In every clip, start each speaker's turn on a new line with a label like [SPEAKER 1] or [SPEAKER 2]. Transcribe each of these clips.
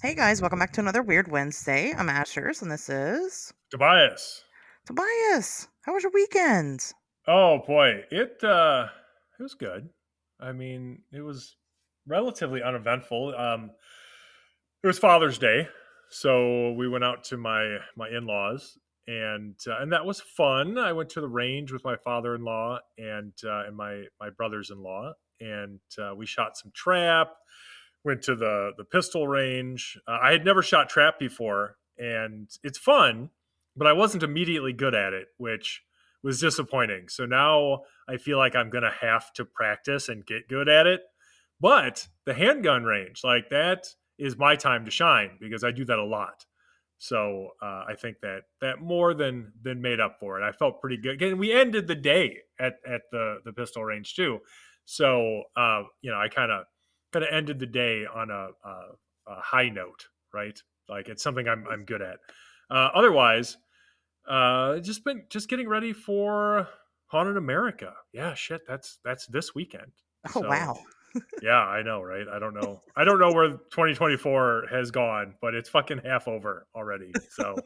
[SPEAKER 1] Hey guys, welcome back to another Weird Wednesday. I'm Asherz, and this is
[SPEAKER 2] Tobias.
[SPEAKER 1] Tobias. How was your weekend?
[SPEAKER 2] Oh boy, it was good. I mean, it was relatively uneventful. It was Father's Day, so we went out to my in-laws, and that was fun. I went to the range with my father-in-law and my brothers-in-law, and we shot some trap. Went to the pistol range. I had never shot trap before, and it's fun, but I wasn't immediately good at it, which was disappointing. So now I feel like I'm gonna have to practice and get good at it. But the handgun range, like that, is my time to shine because I do that a lot. So I think that more than made up for it. I felt pretty good. Again, we ended the day at the pistol range too. So I kind of ended the day on a high note, right? Like it's something I'm good at. Otherwise, just getting ready for Haunted America. Yeah, shit, that's this weekend.
[SPEAKER 1] Oh
[SPEAKER 2] So
[SPEAKER 1] wow.
[SPEAKER 2] yeah, I know, right? I don't know where 2024 has gone, but it's fucking half over already. So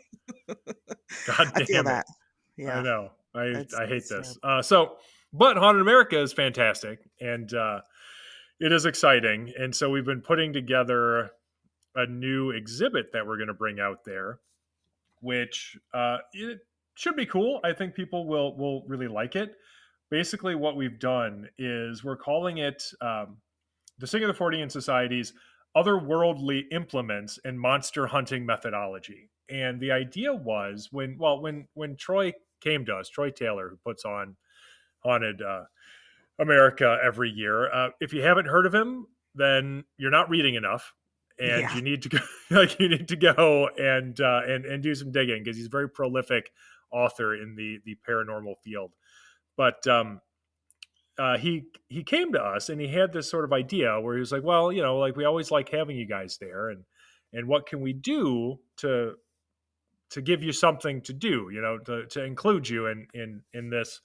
[SPEAKER 2] god
[SPEAKER 1] I feel
[SPEAKER 2] damn it.
[SPEAKER 1] that.
[SPEAKER 2] I
[SPEAKER 1] Yeah,
[SPEAKER 2] know. I hate
[SPEAKER 1] it's
[SPEAKER 2] this.
[SPEAKER 1] terrible.
[SPEAKER 2] But Haunted America is fantastic, and it is exciting. And so we've been putting together a new exhibit that we're going to bring out there, which it should be cool. I think people will really like it. Basically, what we've done is we're calling it the Singular Fortean Society's Otherworldly Implements and Monster Hunting Methodology. And the idea was when Troy came to us, Troy Taylor, who puts on Haunted America every year. If you haven't heard of him, then you're not reading enough, and
[SPEAKER 1] Yeah.
[SPEAKER 2] you need to go, like you need to go and do some digging because he's a very prolific author in the paranormal field. But he came to us and he had this sort of idea where he was like, well, like we always like having you guys there, and what can we do to give you something to do, to include you in this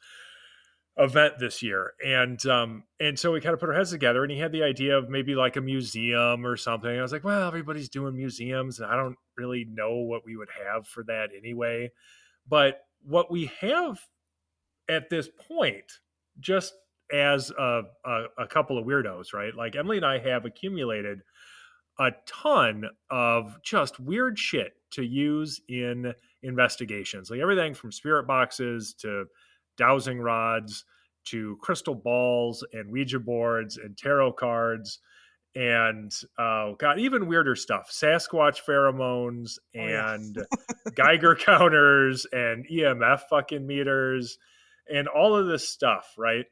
[SPEAKER 2] event this year. And so we kind of put our heads together and he had the idea of maybe like a museum or something. I was like, well, everybody's doing museums and I don't really know what we would have for that anyway. But what we have at this point, just as a couple of weirdos, right? Like Emily and I have accumulated a ton of just weird shit to use in investigations, like everything from spirit boxes to dowsing rods to crystal balls and Ouija boards and tarot cards and God, even weirder stuff: Sasquatch pheromones
[SPEAKER 1] Oh yeah.
[SPEAKER 2] and Geiger counters and EMF fucking meters and all of this stuff. Right?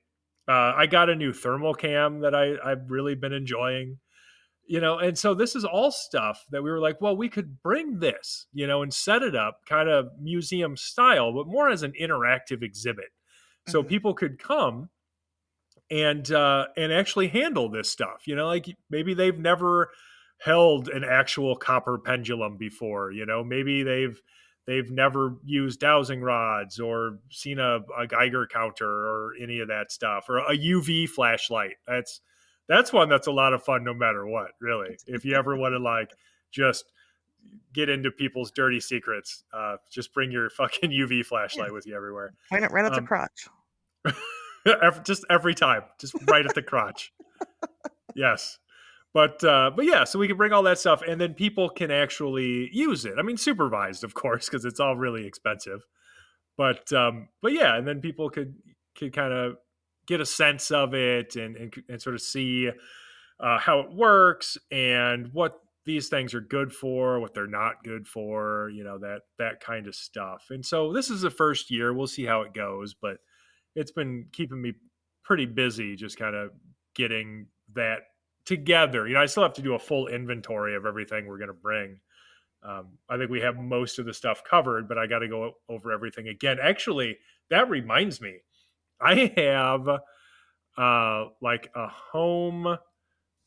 [SPEAKER 2] I got a new thermal cam that I've really been enjoying, and so this is all stuff that we were like, well, we could bring this, and set it up kind of museum style, but more as an interactive exhibit, so
[SPEAKER 1] Hmm.
[SPEAKER 2] people could come and actually handle this stuff, like maybe they've never held an actual copper pendulum before, maybe they've never used dowsing rods or seen a Geiger counter or any of that stuff, or a UV flashlight. That's one that's a lot of fun no matter what, really. If you ever want to like just get into people's dirty secrets, just bring your fucking UV
[SPEAKER 1] Yeah.
[SPEAKER 2] flashlight with you everywhere.
[SPEAKER 1] Point it right at the
[SPEAKER 2] um,
[SPEAKER 1] crotch.
[SPEAKER 2] just every time, just right at the crotch. Yes. But yeah, so we can bring all that stuff and then people can actually use it. I mean, supervised, of course, because it's all really expensive. But yeah, and then people could kind of get a sense of it and sort of see how it works and what these things are good for, what they're not good for, that kind of stuff. And so this is the first year. We'll see how it goes, but it's been keeping me pretty busy just kind of getting that together. I still have to do a full inventory of everything we're going to bring. I think we have most of the stuff covered, but I got to go over everything again. Actually, that reminds me, I have like a home.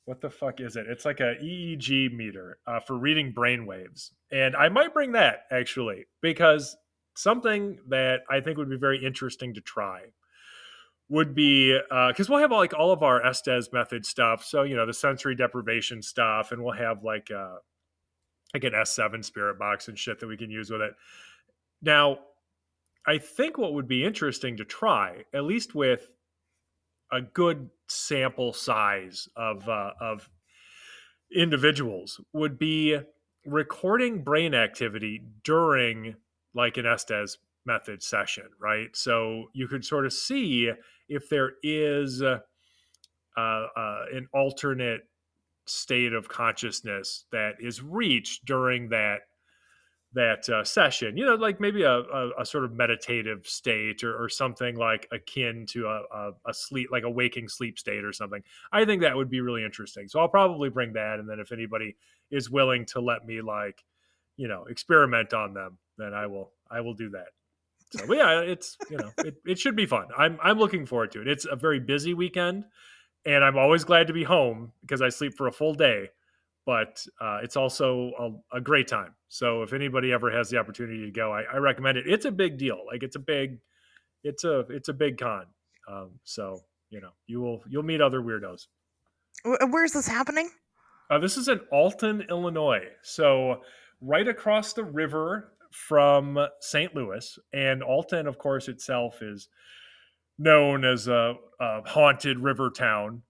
[SPEAKER 2] What the fuck is it? It's like a EEG meter for reading brain waves, and I might bring that actually because something that I think would be very interesting to try would be because we'll have like all of our Estes method stuff. So the sensory deprivation stuff, and we'll have like like an S7 spirit box and shit that we can use with it. Now, I think what would be interesting to try, at least with a good sample size of individuals, would be recording brain activity during like an Estes method session, right? So you could sort of see if there is an alternate state of consciousness that is reached during that session, like maybe a sort of meditative state, or something like akin to a sleep, like a waking sleep state or something. I think that would be really interesting. So I'll probably bring that. And then if anybody is willing to let me, like, experiment on them, then I will do that. So, but yeah, it's, it should be fun. I'm looking forward to it. It's a very busy weekend, and I'm always glad to be home because I sleep for a full day. But it's also a great time. So if anybody ever has the opportunity to go, I recommend it. It's a big deal. Like, it's a big con. So you'll meet other weirdos.
[SPEAKER 1] Where's this happening?
[SPEAKER 2] This is in Alton, Illinois. So right across the river from St. Louis. And Alton, of course, itself is known as a haunted river town.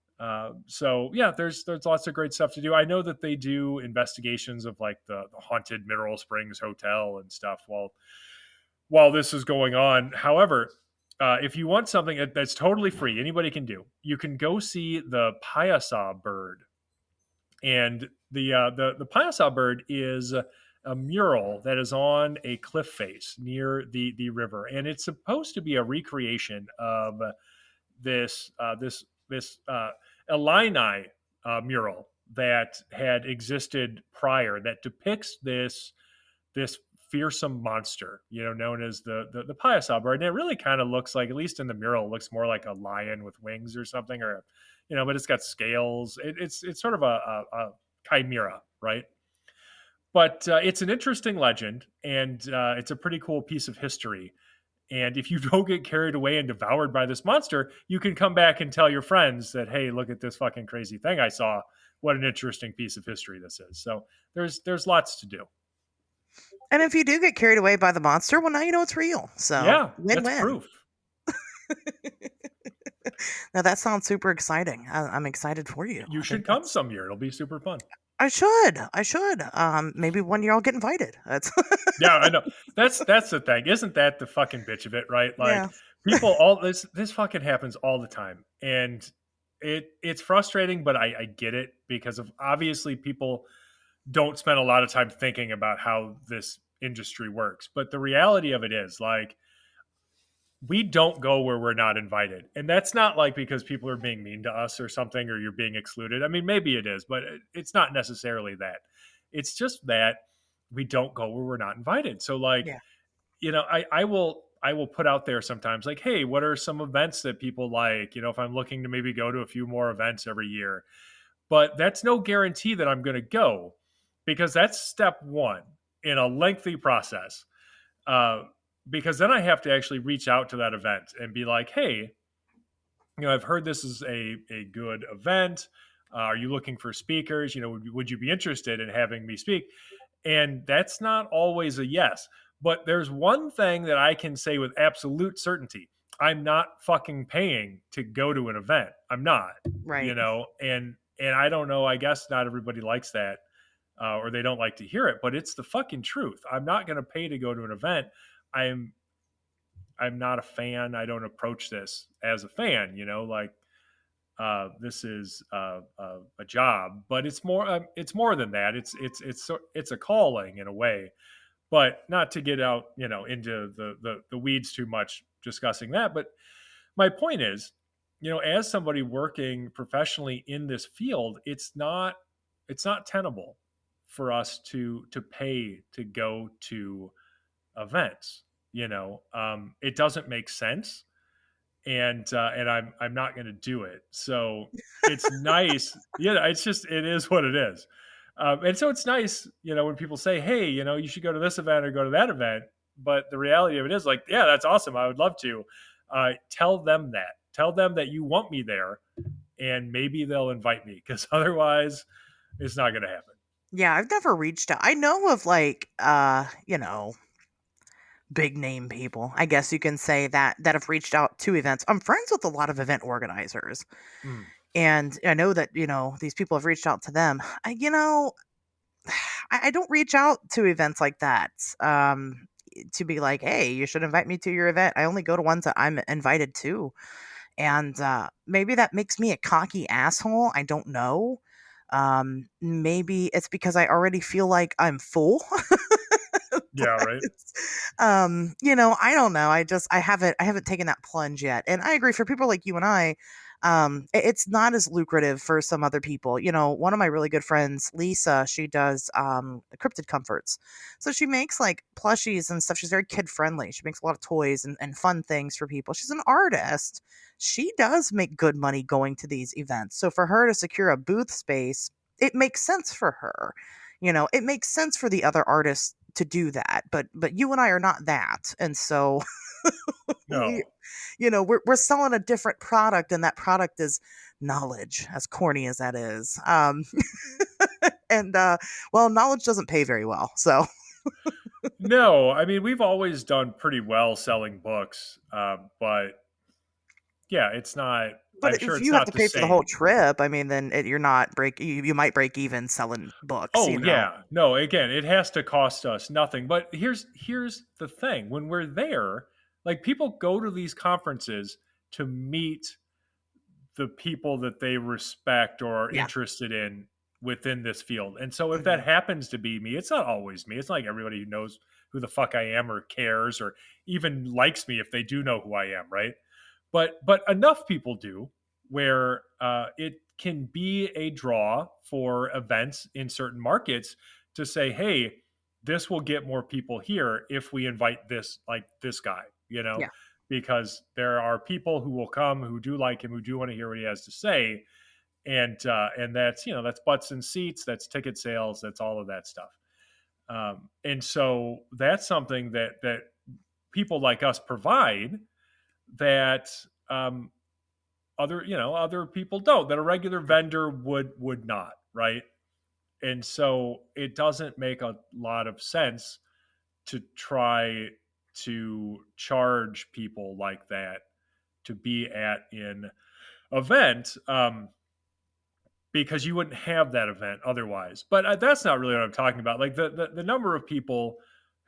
[SPEAKER 2] So yeah, there's lots of great stuff to do. I know that they do investigations of like the haunted Mineral Springs Hotel and stuff while this is going on. However, if you want something that's totally free, anybody can do, you can go see the Payasa bird. And the Payasa bird is a mural that is on a cliff face near the river, and it's supposed to be a recreation of this Illini mural that had existed prior, that depicts this fearsome monster, known as the Payasa bird. And it really kind of looks like, at least in the mural, it looks more like a lion with wings or something, or but it's got scales. It's sort of a chimera, right? But it's an interesting legend, and it's a pretty cool piece of history. And if you don't get carried away and devoured by this monster, you can come back and tell your friends that, hey, look at this fucking crazy thing I saw. What an interesting piece of history this is. So there's lots to do.
[SPEAKER 1] And if you do get carried away by the monster, well, now you know it's real. So
[SPEAKER 2] Yeah, that's
[SPEAKER 1] win-win.
[SPEAKER 2] proof.
[SPEAKER 1] Now that sounds super exciting. I'm excited for you.
[SPEAKER 2] You
[SPEAKER 1] I think
[SPEAKER 2] should come
[SPEAKER 1] that's.
[SPEAKER 2] some year. It'll be super fun.
[SPEAKER 1] I should. I should. Maybe one year I'll get invited. That's.
[SPEAKER 2] Yeah, I know. That's the thing. Isn't that the fucking bitch of it, right?
[SPEAKER 1] Yeah.
[SPEAKER 2] Like, people, all this fucking happens all the time. And it's frustrating, but I get it, because of obviously people don't spend a lot of time thinking about how this industry works. But the reality of it is, like, we don't go where we're not invited. And that's not like because people are being mean to us or something, or you're being excluded. I mean, maybe it is, but it's not necessarily that. It's just that we don't go where we're not invited. So, like,
[SPEAKER 1] Yeah.
[SPEAKER 2] I will put out there sometimes, like, hey, what are some events that people like? If I'm looking to maybe go to a few more events every year. But that's no guarantee that I'm going to go, because that's step one in a lengthy process. Uh, because then I have to actually reach out to that event and be like, hey, I've heard this is a good event. Are you looking for speakers? Would you be interested in having me speak? And that's not always a yes. But there's one thing that I can say with absolute certainty. I'm not fucking paying to go to an event. I'm not,
[SPEAKER 1] Right.
[SPEAKER 2] and I don't know. I guess not everybody likes that, or they don't like to hear it, but it's the fucking truth. I'm not going to pay to go to an event. I'm I'm not a fan. I don't approach this as a fan. Like, this is a job, but it's more than that. It's a calling in a way, but not to get out into the weeds too much discussing that. But my point is, as somebody working professionally in this field, it's not tenable for us to pay to go to events. It doesn't make sense, and I'm not going to do it. So it's nice. It is what it is. And so it's nice, when people say, hey, you should go to this event or go to that event. But the reality of it is, like, yeah, that's awesome. I would love to. Tell them that. Tell them that you want me there, and maybe they'll invite me, because otherwise it's not going to happen.
[SPEAKER 1] Yeah, I've never reached out. I know of like big name people, I guess you can say, that have reached out to events. I'm friends with a lot of event organizers.
[SPEAKER 2] Mm.
[SPEAKER 1] And I know that, these people have reached out to them. I don't reach out to events like that. To be like, hey, you should invite me to your event. I only go to ones that I'm invited to. And maybe that makes me a cocky asshole. I don't know. Maybe it's because I already feel like I'm full.
[SPEAKER 2] Yeah, right.
[SPEAKER 1] I don't know. I haven't taken that plunge yet. And I agree, for people like you and I, it's not as lucrative for some other people. One of my really good friends, Lisa, she does cryptid comforts. So she makes like plushies and stuff. She's very kid friendly. She makes a lot of toys and fun things for people. She's an artist. She does make good money going to these events. So for her to secure a booth space, it makes sense for her. It makes sense for the other artists to do that, but you and I are not that. And so we
[SPEAKER 2] No.
[SPEAKER 1] we're selling a different product, and that product is knowledge, as corny as that is. And well, knowledge doesn't pay very well. So
[SPEAKER 2] No, I mean we've always done pretty well selling books, but yeah, it's not.
[SPEAKER 1] but
[SPEAKER 2] I'm sure
[SPEAKER 1] if
[SPEAKER 2] it's
[SPEAKER 1] you have
[SPEAKER 2] not
[SPEAKER 1] to
[SPEAKER 2] the
[SPEAKER 1] pay for the whole
[SPEAKER 2] same.
[SPEAKER 1] trip, I mean, then you're not you might break even selling books.
[SPEAKER 2] Oh yeah, no. Again, it has to cost us nothing. But here's the thing: when we're there, like people go to these conferences to meet the people that they respect or are
[SPEAKER 1] Yeah.
[SPEAKER 2] interested in within this field. And so if that
[SPEAKER 1] Hmm.
[SPEAKER 2] happens to be me, it's not always me. It's not like everybody who knows who the fuck I am or cares or even likes me if they do know who I am, right? But enough people do where it can be a draw for events in certain markets to say, hey, this will get more people here if we invite this guy,
[SPEAKER 1] Yeah.
[SPEAKER 2] because there are people who will come who do like him, who do want to hear what he has to say, and that's that's butts and seats, that's ticket sales, that's all of that stuff. And so that's something that people like us provide that other people don't, that a regular vendor would not, right? And so it doesn't make a lot of sense to try to charge people like that to be at an event, because you wouldn't have that event otherwise. But that's not really what I'm talking about. Like the number of people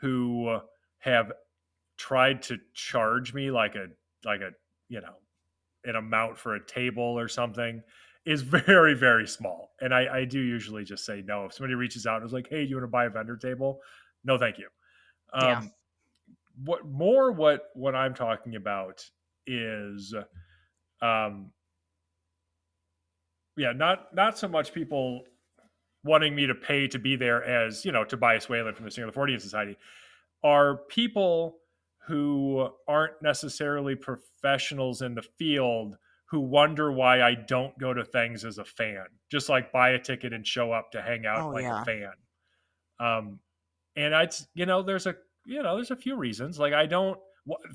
[SPEAKER 2] who have tried to charge me like a you know an amount for a table or something is very, very small. And I do usually just say no. If somebody reaches out and is like, hey, do you want to buy a vendor table? No, thank you.
[SPEAKER 1] Yeah.
[SPEAKER 2] Um, what I'm talking about is um, yeah, not so much people wanting me to pay to be there as, Tobias Whalen from the Singer of the Fortean Society, are people who aren't necessarily professionals in the field who wonder why I don't go to things as a fan, just like buy a ticket and show up to hang out
[SPEAKER 1] Oh
[SPEAKER 2] like a
[SPEAKER 1] yeah.
[SPEAKER 2] fan. Um, and there's a few reasons. Like I don't,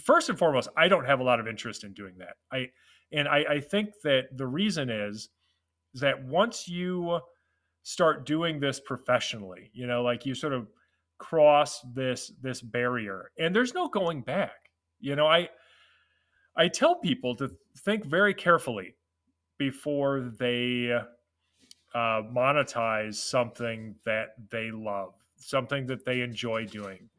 [SPEAKER 2] first and foremost, I don't have a lot of interest in doing that. I think that the reason is that once you start doing this professionally, like you sort of cross this barrier and there's no going back. I tell people to think very carefully before they monetize something that they love, something that they enjoy doing,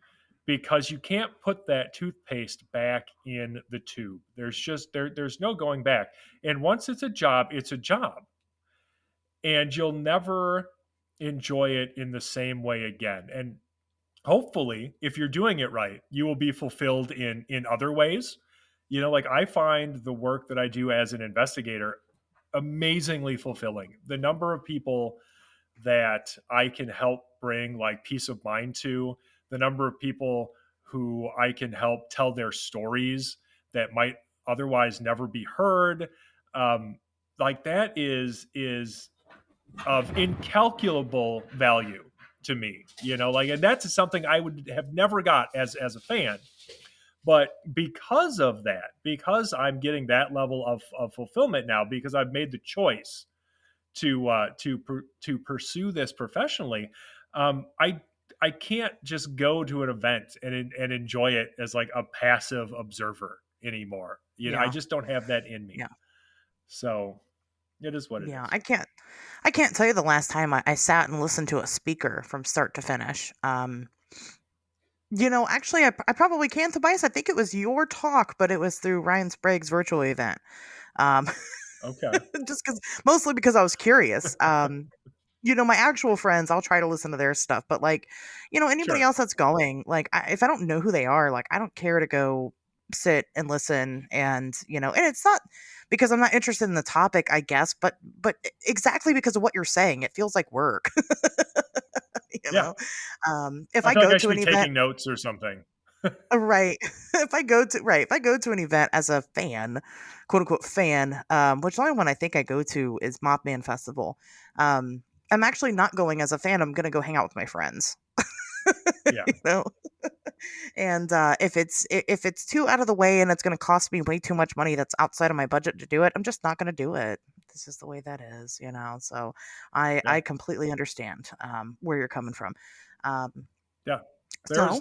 [SPEAKER 2] because you can't put that toothpaste back in the tube. There's no going back. And once it's a job, it's a job, and you'll never enjoy it in the same way again. And hopefully, if you're doing it right, you will be fulfilled in other ways. Like I find the work that I do as an investigator amazingly fulfilling. The number of people that I can help bring like peace of mind to, the number of people who I can help tell their stories that might otherwise never be heard, like that is of incalculable value to me. Like, and that's something I would have never got as a fan. But because of that, because I'm getting that level of fulfillment now, because I've made the choice to pursue this professionally, I can't just go to an event and enjoy it as like a passive observer anymore. You know, I
[SPEAKER 1] Yeah.
[SPEAKER 2] just don't have that in me.
[SPEAKER 1] Yeah.
[SPEAKER 2] So it is what it
[SPEAKER 1] Yeah.
[SPEAKER 2] is.
[SPEAKER 1] I can't tell you the last time I sat and listened to a speaker from start to finish. Actually, I probably can, Tobias. I think it was your talk, but it was through Ryan Sprague's virtual event. Um,
[SPEAKER 2] Okay.
[SPEAKER 1] just because, mostly because I was curious. My actual friends, I'll try to listen to their stuff, but like, anybody
[SPEAKER 2] Sure.
[SPEAKER 1] else that's going, like, if I don't know who they are, like, I don't care to go sit and listen, and it's not because I'm not interested in the topic, I guess, but exactly because of what you're saying, it feels like work, you
[SPEAKER 2] Yeah.
[SPEAKER 1] know. If
[SPEAKER 2] I
[SPEAKER 1] I
[SPEAKER 2] feel like
[SPEAKER 1] go
[SPEAKER 2] I
[SPEAKER 1] to
[SPEAKER 2] should
[SPEAKER 1] an
[SPEAKER 2] be
[SPEAKER 1] event.
[SPEAKER 2] taking notes or something.
[SPEAKER 1] Right. If I go to an event as a fan, quote unquote fan, which the only one I think I go to is Mothman Festival. I'm actually not going as a fan. I'm gonna go hang out with my friends.
[SPEAKER 2] Yeah.
[SPEAKER 1] you know? And if it's too out of the way and it's gonna cost me way too much money that's outside of my budget to do it, I'm just not gonna do it. This is the way that is. So
[SPEAKER 2] Yeah.
[SPEAKER 1] I completely understand where you're coming from. Um,
[SPEAKER 2] Yeah.
[SPEAKER 1] so,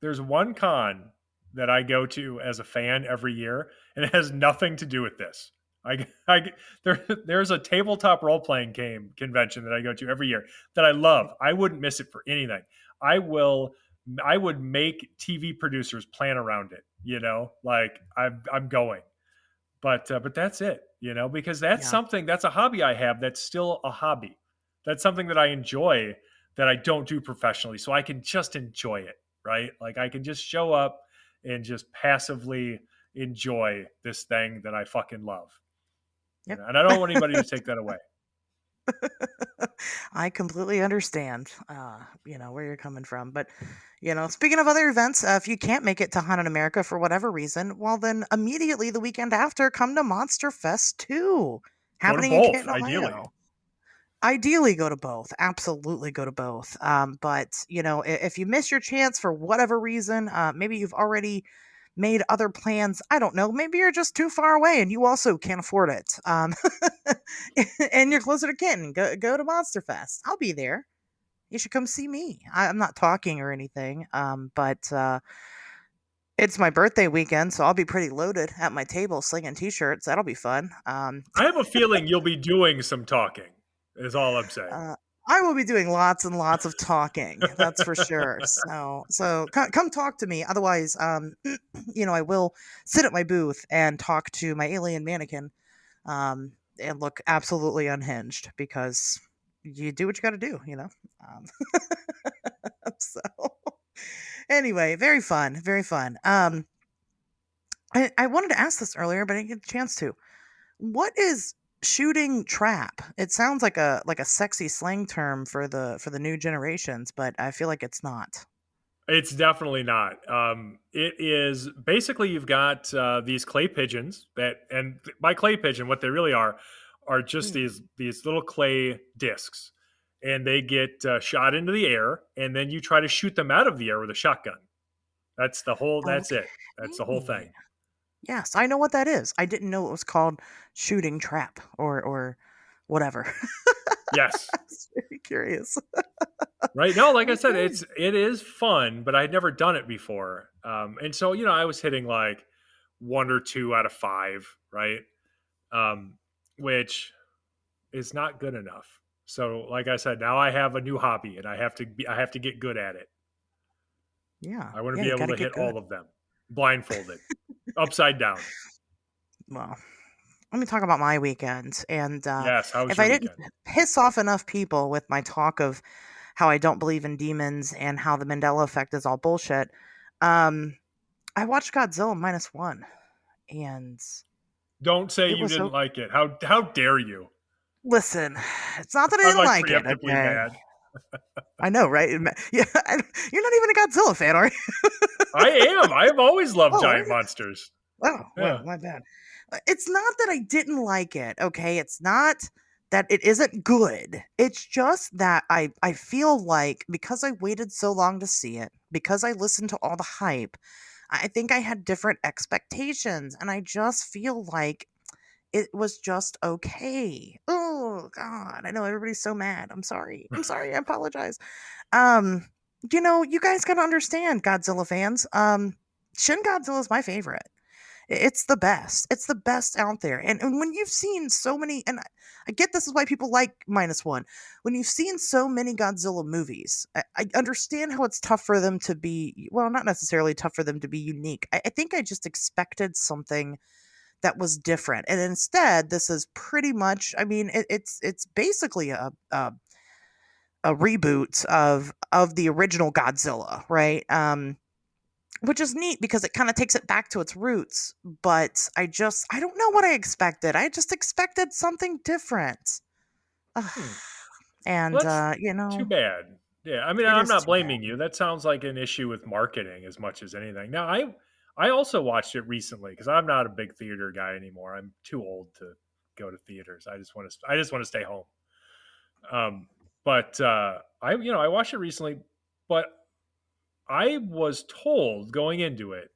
[SPEAKER 2] There's one con that I go to as a fan every year, and it has nothing to do with this. There's a tabletop role playing game convention that I go to every year that I love. I wouldn't miss it for anything. I will. I would make TV producers plan around it. You know, like I'm going, but that's it. You know, because
[SPEAKER 1] yeah.
[SPEAKER 2] that's a hobby I have. That's still a hobby. That's something that I enjoy that I don't do professionally. So I can just enjoy it, right? Like I can just show up and just passively enjoy this thing that I fucking love. You
[SPEAKER 1] Yep.
[SPEAKER 2] know, and I don't want anybody to take that away.
[SPEAKER 1] I completely understand, where you're coming from. But, speaking of other events, if you can't make it to Haunted America for whatever reason, well, then immediately the weekend after, come to Monster Fest 2,
[SPEAKER 2] Go to
[SPEAKER 1] happening in
[SPEAKER 2] both,
[SPEAKER 1] Canton,
[SPEAKER 2] ideally.
[SPEAKER 1] Ohio. Ideally, go to both. Absolutely go to both. But, if you miss your chance for whatever reason, maybe you've already made other plans. I don't know. Maybe you're just too far away and you also can't afford it. And you're closer to Canton. Go to Monster Fest. I'll be there. You should come see me. I'm not talking or anything. But it's my birthday weekend, so I'll be pretty loaded at my table slinging t-shirts. That'll be fun.
[SPEAKER 2] I have a feeling you'll be doing some talking, is all I'm saying.
[SPEAKER 1] Uh, I will be doing lots and lots of talking. That's for sure. So come talk to me. Otherwise, I will sit at my booth and talk to my alien mannequin, and look absolutely unhinged because you do what you got to do. Um, so anyway, very fun, very fun. I wanted to ask this earlier, but I didn't get a chance to. What is shooting trap? It sounds like a sexy slang term for the new generations, but I feel like it's not.
[SPEAKER 2] It's definitely not. It is basically you've got these clay pigeons and by clay pigeon, what they really are just
[SPEAKER 1] Mm.
[SPEAKER 2] these little clay discs, and they get shot into the air, and then you try to shoot them out of the air with a shotgun. That's the whole. That's it. That's the whole
[SPEAKER 1] Okay.
[SPEAKER 2] thing.
[SPEAKER 1] Yes, I know what that is. I didn't know it was called shooting trap or whatever.
[SPEAKER 2] Yes.
[SPEAKER 1] I was very curious.
[SPEAKER 2] Right. No, like I said,
[SPEAKER 1] Okay.
[SPEAKER 2] it is fun, but I'd never done it before, and so I was hitting like one or two out of five, right? Um, which is not good enough. So, like I said, now I have a new hobby, and I have to get good at it.
[SPEAKER 1] Yeah.
[SPEAKER 2] I want to
[SPEAKER 1] Yeah,
[SPEAKER 2] be
[SPEAKER 1] you
[SPEAKER 2] able
[SPEAKER 1] got to
[SPEAKER 2] to
[SPEAKER 1] get
[SPEAKER 2] hit
[SPEAKER 1] good.
[SPEAKER 2] all of them blindfolded, upside down.
[SPEAKER 1] Well, let me talk about my weekend. And
[SPEAKER 2] Yes. How was
[SPEAKER 1] if
[SPEAKER 2] your
[SPEAKER 1] I didn't
[SPEAKER 2] weekend?
[SPEAKER 1] piss off enough people with my talk of how I don't believe in demons and how the Mandela effect is all bullshit, um, I watched Godzilla minus one, and
[SPEAKER 2] Don't say
[SPEAKER 1] it
[SPEAKER 2] you
[SPEAKER 1] was
[SPEAKER 2] didn't
[SPEAKER 1] so.
[SPEAKER 2] like it. How dare you?
[SPEAKER 1] Listen, it's not that I
[SPEAKER 2] I'm
[SPEAKER 1] didn't
[SPEAKER 2] like
[SPEAKER 1] like it.
[SPEAKER 2] preemptively
[SPEAKER 1] Okay,
[SPEAKER 2] mad.
[SPEAKER 1] I know, right? Yeah, you're not even a Godzilla fan, are you?
[SPEAKER 2] I am. I have always loved
[SPEAKER 1] Oh, are
[SPEAKER 2] giant
[SPEAKER 1] you?
[SPEAKER 2] monsters.
[SPEAKER 1] Oh,
[SPEAKER 2] Yeah.
[SPEAKER 1] well, my bad. It's not that I didn't like it, okay? It's not that it isn't good. It's just that I feel like because I waited so long to see it, because I listened to all the hype, I think I had different expectations and I just feel like it was just okay. Oh God, I know everybody's so mad. I'm sorry. I'm sorry. I apologize. Um, you guys gotta understand, Godzilla fans. Shin Godzilla is my favorite. It's the best. It's the best out there. And when you've seen so many, and I get this is why people like minus one. When you've seen so many Godzilla movies, I understand how it's tough for them to be, well, not necessarily tough for them to be unique. I think I just expected something that was different. And instead, this is pretty much, I mean, it's basically a reboot of the original Godzilla, right? Which is neat because it kind of takes it back to its roots. But I don't know what I expected. I just expected something different. Ugh.
[SPEAKER 2] Hmm. Well,
[SPEAKER 1] And
[SPEAKER 2] that's too bad. Yeah, I mean,
[SPEAKER 1] it
[SPEAKER 2] I'm
[SPEAKER 1] is
[SPEAKER 2] not
[SPEAKER 1] too bad.
[SPEAKER 2] blaming you. That sounds like an issue with marketing as much as anything. Now, I also watched it recently because I'm not a big theater guy anymore. I'm too old to go to theaters. I just want to stay home. Um, but I watched it recently, but I was told going into it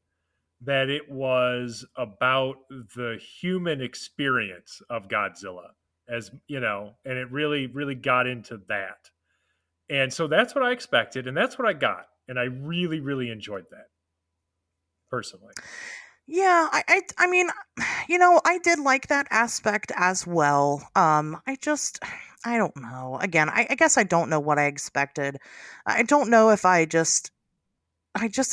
[SPEAKER 2] that it was about the human experience of Godzilla, as you know, and it really, really got into that. And so that's what I expected, and that's what I got. And I really, really enjoyed that personally.
[SPEAKER 1] Yeah, I mean, I did like that aspect as well. I don't know. Again, I guess I don't know what I expected. I don't know if I just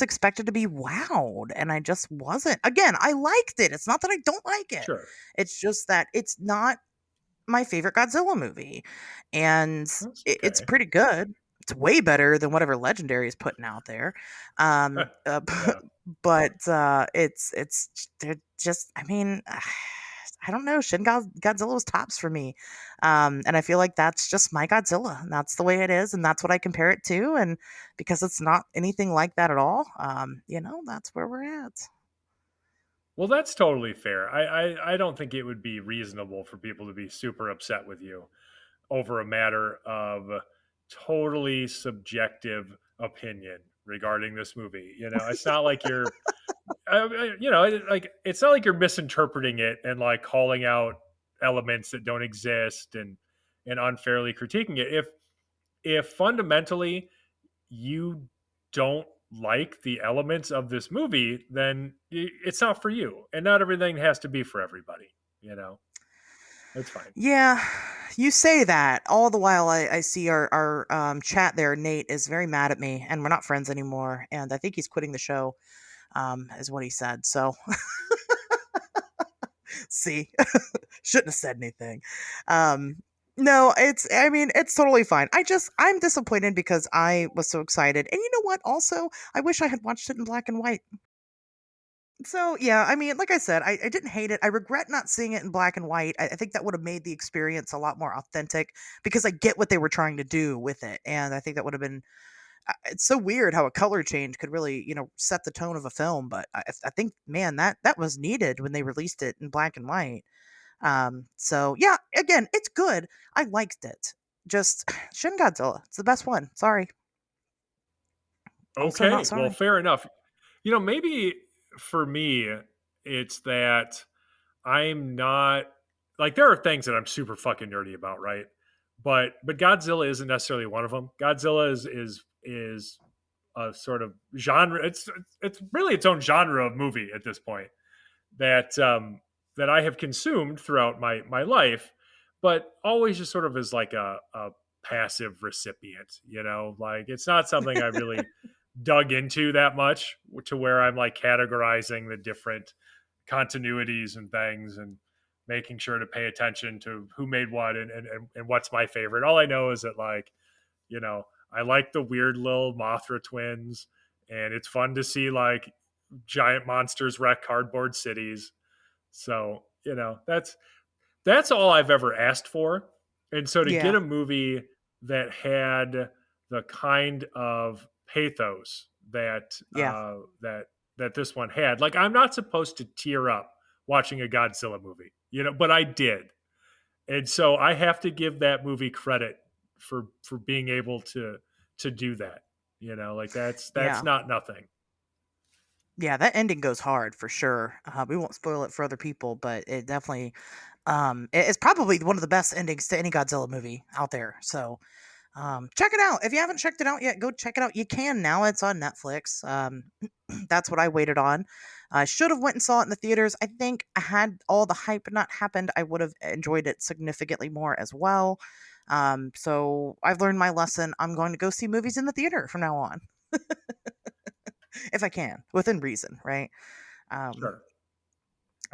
[SPEAKER 1] expected to be wowed, and I just wasn't. Again, I liked it. It's not that I don't like it.
[SPEAKER 2] Sure.
[SPEAKER 1] It's just that it's not my favorite Godzilla movie, and
[SPEAKER 2] That's
[SPEAKER 1] it's
[SPEAKER 2] okay.
[SPEAKER 1] pretty good. It's way better than whatever Legendary is putting out there. Um, uh,
[SPEAKER 2] Yeah.
[SPEAKER 1] it's they're just. I mean, I don't know. Godzilla was tops for me, and I feel like that's just my Godzilla. And that's the way it is, and that's what I compare it to. And because it's not anything like that at all, that's where we're at.
[SPEAKER 2] Well, that's totally fair. I don't think it would be reasonable for people to be super upset with you over a matter of totally subjective opinion regarding this movie. You know, it's not like you're like it's not like you're misinterpreting it and like calling out elements that don't exist and unfairly critiquing it. If fundamentally you don't like the elements of this movie, then it's not for you, and not everything has to be for everybody. You know, that's fine.
[SPEAKER 1] Yeah, you say that. All the while, I see our chat there. Nate is very mad at me, and we're not friends anymore. And I think he's quitting the show, is what he said. So, see, shouldn't have said anything. Um, no, I mean, it's totally fine. I'm disappointed because I was so excited. And you know what? Also, I wish I had watched it in black and white. So yeah, I mean, like I said, I didn't hate it. I regret not seeing it in black and white. I think that would have made the experience a lot more authentic because I get what they were trying to do with it, and I think that would have been. It's so weird how a color change could really, set the tone of a film. But I think, man, that was needed when they released it in black and white. So yeah, again, it's good. I liked it. Just Shin Godzilla. It's the best one. Sorry. Also, not
[SPEAKER 2] Okay, well,
[SPEAKER 1] sorry.
[SPEAKER 2] fair enough. You know, maybe for me, it's that I'm not like there are things that I'm super fucking nerdy about, right? But Godzilla isn't necessarily one of them. Godzilla is a sort of genre. It's really its own genre of movie at this point that that I have consumed throughout my life, but always just sort of as like a passive recipient. You know, like it's not something I really dug into that much to where I'm like categorizing the different continuities and things and making sure to pay attention to who made what and what's my favorite. All I know is that like, you know, I like the weird little Mothra twins and it's fun to see like giant monsters wreck cardboard cities. So, you know, that's all I've ever asked for. And so to get
[SPEAKER 1] Yeah,
[SPEAKER 2] a movie that had the kind of pathos
[SPEAKER 1] yeah,
[SPEAKER 2] that this one had, like I'm not supposed to tear up watching a Godzilla movie, you know, but I did. And so I have to give that movie credit for being able to do that. You know, like that's
[SPEAKER 1] yeah.
[SPEAKER 2] not nothing.
[SPEAKER 1] Yeah, that ending goes hard for sure. We won't spoil it for other people, but it definitely. It's probably one of the best endings to any Godzilla movie out there. So check it out. If you haven't checked it out yet, go check it out. You can now. It's on Netflix. That's what I waited on. I should have went and saw it in the theaters. I think had all the hype not happened, I would have enjoyed it significantly more as well. So I've learned my lesson. I'm going to go see movies in the theater from now on, if I can, within reason, right? Um,
[SPEAKER 2] Sure.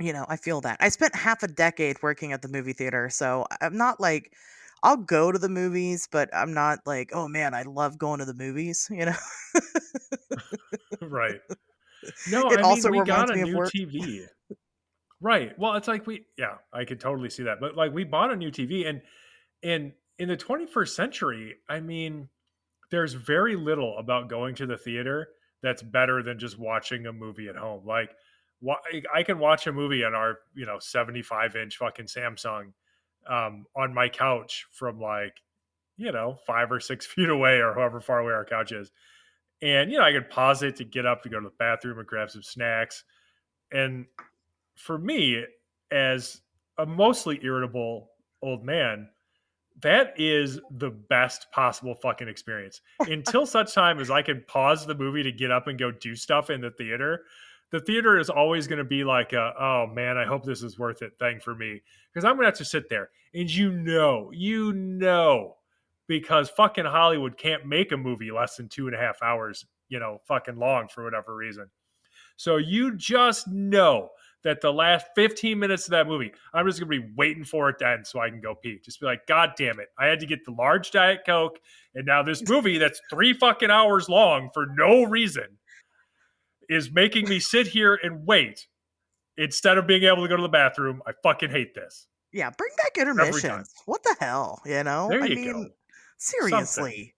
[SPEAKER 1] I feel that. I spent half a decade working at the movie theater, so I'm not like I'll go to the movies, but I'm not like, oh man, I love going to the movies.
[SPEAKER 2] Right. No,
[SPEAKER 1] It
[SPEAKER 2] I mean,
[SPEAKER 1] also
[SPEAKER 2] we got
[SPEAKER 1] reminds
[SPEAKER 2] a
[SPEAKER 1] me of
[SPEAKER 2] new
[SPEAKER 1] work.
[SPEAKER 2] TV. Right. Well, it's like yeah, I could totally see that. But like we bought a new TV, and in the 21st century, I mean, there's very little about going to the theater that's better than just watching a movie at home. Like I can watch a movie on our, 75-inch fucking Samsung on my couch from like, 5 or 6 feet away or however far away our couch is. And, I could pause it to get up to go to the bathroom and grab some snacks. And for me, as a mostly irritable old man, that is the best possible fucking experience. Until such time as I can pause the movie to get up and go do stuff in the theater is always going to be like oh man, I hope this is worth it thing for me. Because I'm going to have to sit there. And because fucking Hollywood can't make a movie less than 2.5 hours, fucking long for whatever reason. So you just know that the last 15 minutes of that movie, I'm just going to be waiting for it to end so I can go pee. Just be like, God damn it. I had to get the large Diet Coke. And now this movie that's 3 fucking hours long for no reason is making me sit here and wait instead of being able to go to the bathroom. I fucking hate this
[SPEAKER 1] Yeah, bring back
[SPEAKER 2] every time.
[SPEAKER 1] intermissions. What the hell?
[SPEAKER 2] There
[SPEAKER 1] I
[SPEAKER 2] you
[SPEAKER 1] mean,
[SPEAKER 2] go. Something.
[SPEAKER 1] seriously.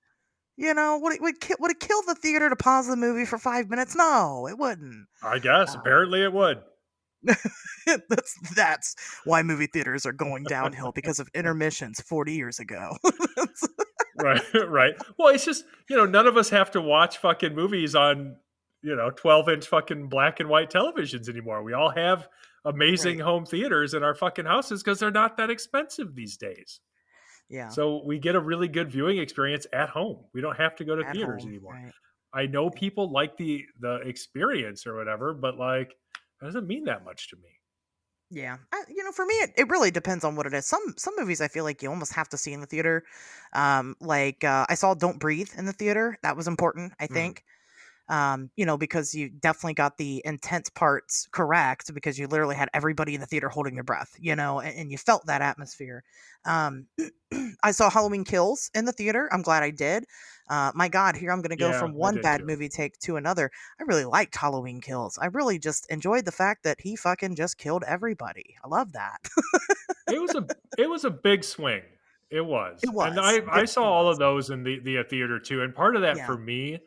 [SPEAKER 1] Would it kill the theater to pause the movie for 5 minutes? No, it wouldn't.
[SPEAKER 2] I guess.
[SPEAKER 1] Um,
[SPEAKER 2] Apparently it would.
[SPEAKER 1] that's why movie theaters are going downhill because of intermissions 40 years ago.
[SPEAKER 2] Right, right. Well, it's just, none of us have to watch fucking movies on, 12-inch fucking black and white televisions anymore. We all have amazing
[SPEAKER 1] Right.
[SPEAKER 2] home theaters in our fucking houses because they're not that expensive these days.
[SPEAKER 1] Yeah.
[SPEAKER 2] So we get a really good viewing experience at home. We don't have to go to
[SPEAKER 1] At
[SPEAKER 2] theaters
[SPEAKER 1] home.
[SPEAKER 2] anymore.
[SPEAKER 1] Right.
[SPEAKER 2] I know people like the experience or whatever, but like that doesn't mean that much to me.
[SPEAKER 1] Yeah, for me, it really depends on what it is. Some movies I feel like you almost have to see in the theater. Like I saw Don't Breathe in the theater. That was important, I
[SPEAKER 2] Mm.
[SPEAKER 1] think. Because you definitely got the intense parts correct because you literally had everybody in the theater holding their breath, and you felt that atmosphere. Um, I saw Halloween Kills in the theater. I'm glad I did. My God, here I'm going to go
[SPEAKER 2] Yeah,
[SPEAKER 1] from
[SPEAKER 2] I
[SPEAKER 1] one
[SPEAKER 2] did
[SPEAKER 1] bad
[SPEAKER 2] too.
[SPEAKER 1] movie take to another. I really liked Halloween Kills. I really just enjoyed the fact that he fucking just killed everybody. I love that.
[SPEAKER 2] It was a big swing. It
[SPEAKER 1] It
[SPEAKER 2] was. And
[SPEAKER 1] was.
[SPEAKER 2] I saw
[SPEAKER 1] It
[SPEAKER 2] all of
[SPEAKER 1] was.
[SPEAKER 2] those in the theater too. And part of that
[SPEAKER 1] Yeah.
[SPEAKER 2] for me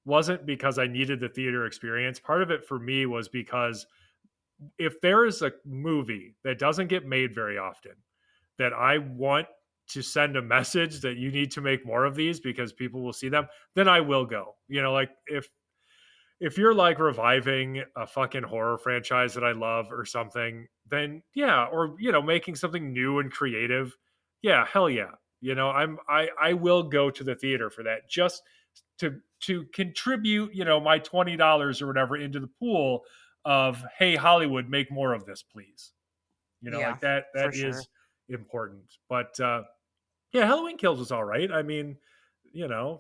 [SPEAKER 2] wasn't because I needed the theater experience. Part of it for me was because if there is a movie that doesn't get made very often that I want to send a message that you need to make more of these because people will see them, then I will go. Like if you're like reviving a fucking horror franchise that I love or something, then yeah, or making something new and creative, yeah, hell yeah. I will go to the theater for that just to contribute, my $20 or whatever into the pool of hey Hollywood, make more of this, please.
[SPEAKER 1] Yeah,
[SPEAKER 2] Like that
[SPEAKER 1] for sure.
[SPEAKER 2] is important. But yeah, Halloween Kills was all right. I mean,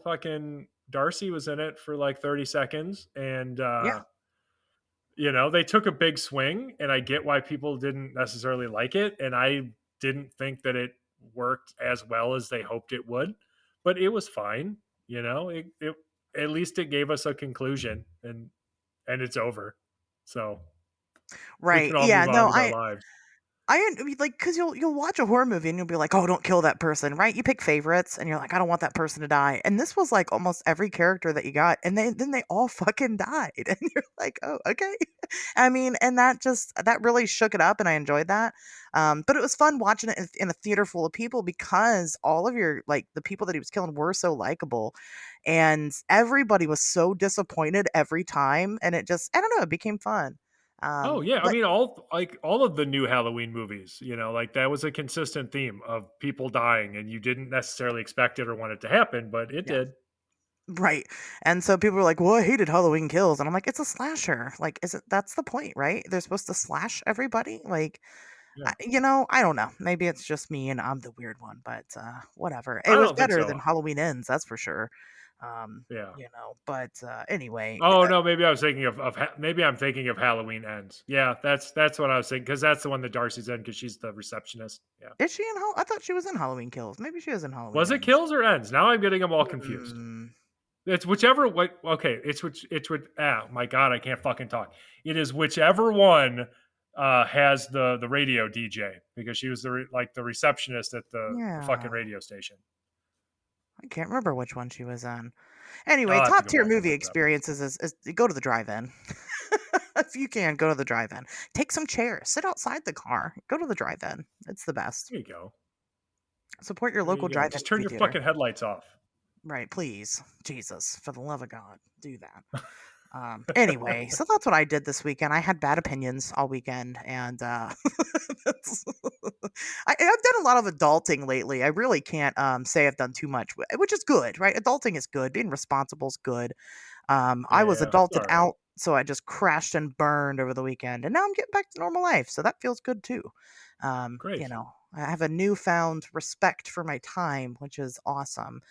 [SPEAKER 2] fucking Darcy was in it for like 30 seconds and
[SPEAKER 1] Yeah.
[SPEAKER 2] they took a big swing and I get why people didn't necessarily like it and I didn't think that it worked as well as they hoped it would, but it was fine. It at least it gave us a conclusion and it's over. So, we
[SPEAKER 1] Right.
[SPEAKER 2] can all
[SPEAKER 1] Yeah.
[SPEAKER 2] move on
[SPEAKER 1] No,
[SPEAKER 2] with our lives.
[SPEAKER 1] I mean, like, because you'll watch a horror movie and you'll be like, oh, don't kill that person, right? You pick favorites and you're like, I don't want that person to die. And this was like almost every character that you got, and then they all fucking died, and you're like, oh, okay. I mean, and that really shook it up, and I enjoyed that. But it was fun watching it in a theater full of people because all of your like the people that he was killing were so likable, and everybody was so disappointed every time, and it just I don't know, it became fun.
[SPEAKER 2] Oh yeah, I
[SPEAKER 1] But
[SPEAKER 2] mean all of the new Halloween movies, like that was a consistent theme of people dying and you didn't necessarily expect it or want it to happen, but it
[SPEAKER 1] yeah,
[SPEAKER 2] did.
[SPEAKER 1] right. And so people were like, "Well, I hated Halloween Kills," and I'm like, "It's a slasher. Like, is it? That's the point, right? They're supposed to slash everybody. Like,
[SPEAKER 2] Yeah.
[SPEAKER 1] I don't know. Maybe it's just me and I'm the weird one, but whatever. It
[SPEAKER 2] I
[SPEAKER 1] was
[SPEAKER 2] don't think
[SPEAKER 1] better
[SPEAKER 2] so.
[SPEAKER 1] than Halloween Ends, that's for sure.
[SPEAKER 2] Yeah.
[SPEAKER 1] But anyway,
[SPEAKER 2] Oh no, maybe I was thinking maybe I'm thinking of Halloween Ends. Yeah, that's what I was thinking because that's the one that Darcy's in because she's the receptionist. Yeah.
[SPEAKER 1] is she in? I thought she was in Halloween Kills. Maybe she is in Halloween
[SPEAKER 2] Was it
[SPEAKER 1] Ends.
[SPEAKER 2] Kills or Ends? Now I'm getting them all confused.
[SPEAKER 1] Hmm.
[SPEAKER 2] It's whichever what okay, it's which my god, I can't fucking talk. It is whichever one has the radio DJ because she was like the receptionist at the fucking
[SPEAKER 1] Yeah,
[SPEAKER 2] radio station.
[SPEAKER 1] I can't remember which one she was in. Anyway,
[SPEAKER 2] I'll have to
[SPEAKER 1] top
[SPEAKER 2] go
[SPEAKER 1] tier
[SPEAKER 2] back and
[SPEAKER 1] movie
[SPEAKER 2] look it up.
[SPEAKER 1] experiences is go to the drive-in. If you can, go to the drive-in. Take some chairs, sit outside the car, go to the drive-in. It's the best.
[SPEAKER 2] There you go.
[SPEAKER 1] Support your
[SPEAKER 2] There
[SPEAKER 1] local
[SPEAKER 2] you go.
[SPEAKER 1] drive-in
[SPEAKER 2] Just turn
[SPEAKER 1] movie
[SPEAKER 2] your
[SPEAKER 1] theater.
[SPEAKER 2] fucking headlights off.
[SPEAKER 1] Right, please. Jesus, for the love of God, do that. Anyway, so that's what I did this weekend. I had bad opinions all weekend, and that's- I've done a lot of adulting lately. I really can't say I've done too much, which is good, right? Adulting is good. Being responsible is good. I was
[SPEAKER 2] Yeah, it's
[SPEAKER 1] adulted
[SPEAKER 2] all right.
[SPEAKER 1] out, so I just crashed and burned over the weekend, and now I'm getting back to normal life, so that feels good too.
[SPEAKER 2] Great.
[SPEAKER 1] I have a newfound respect for my time, which is awesome,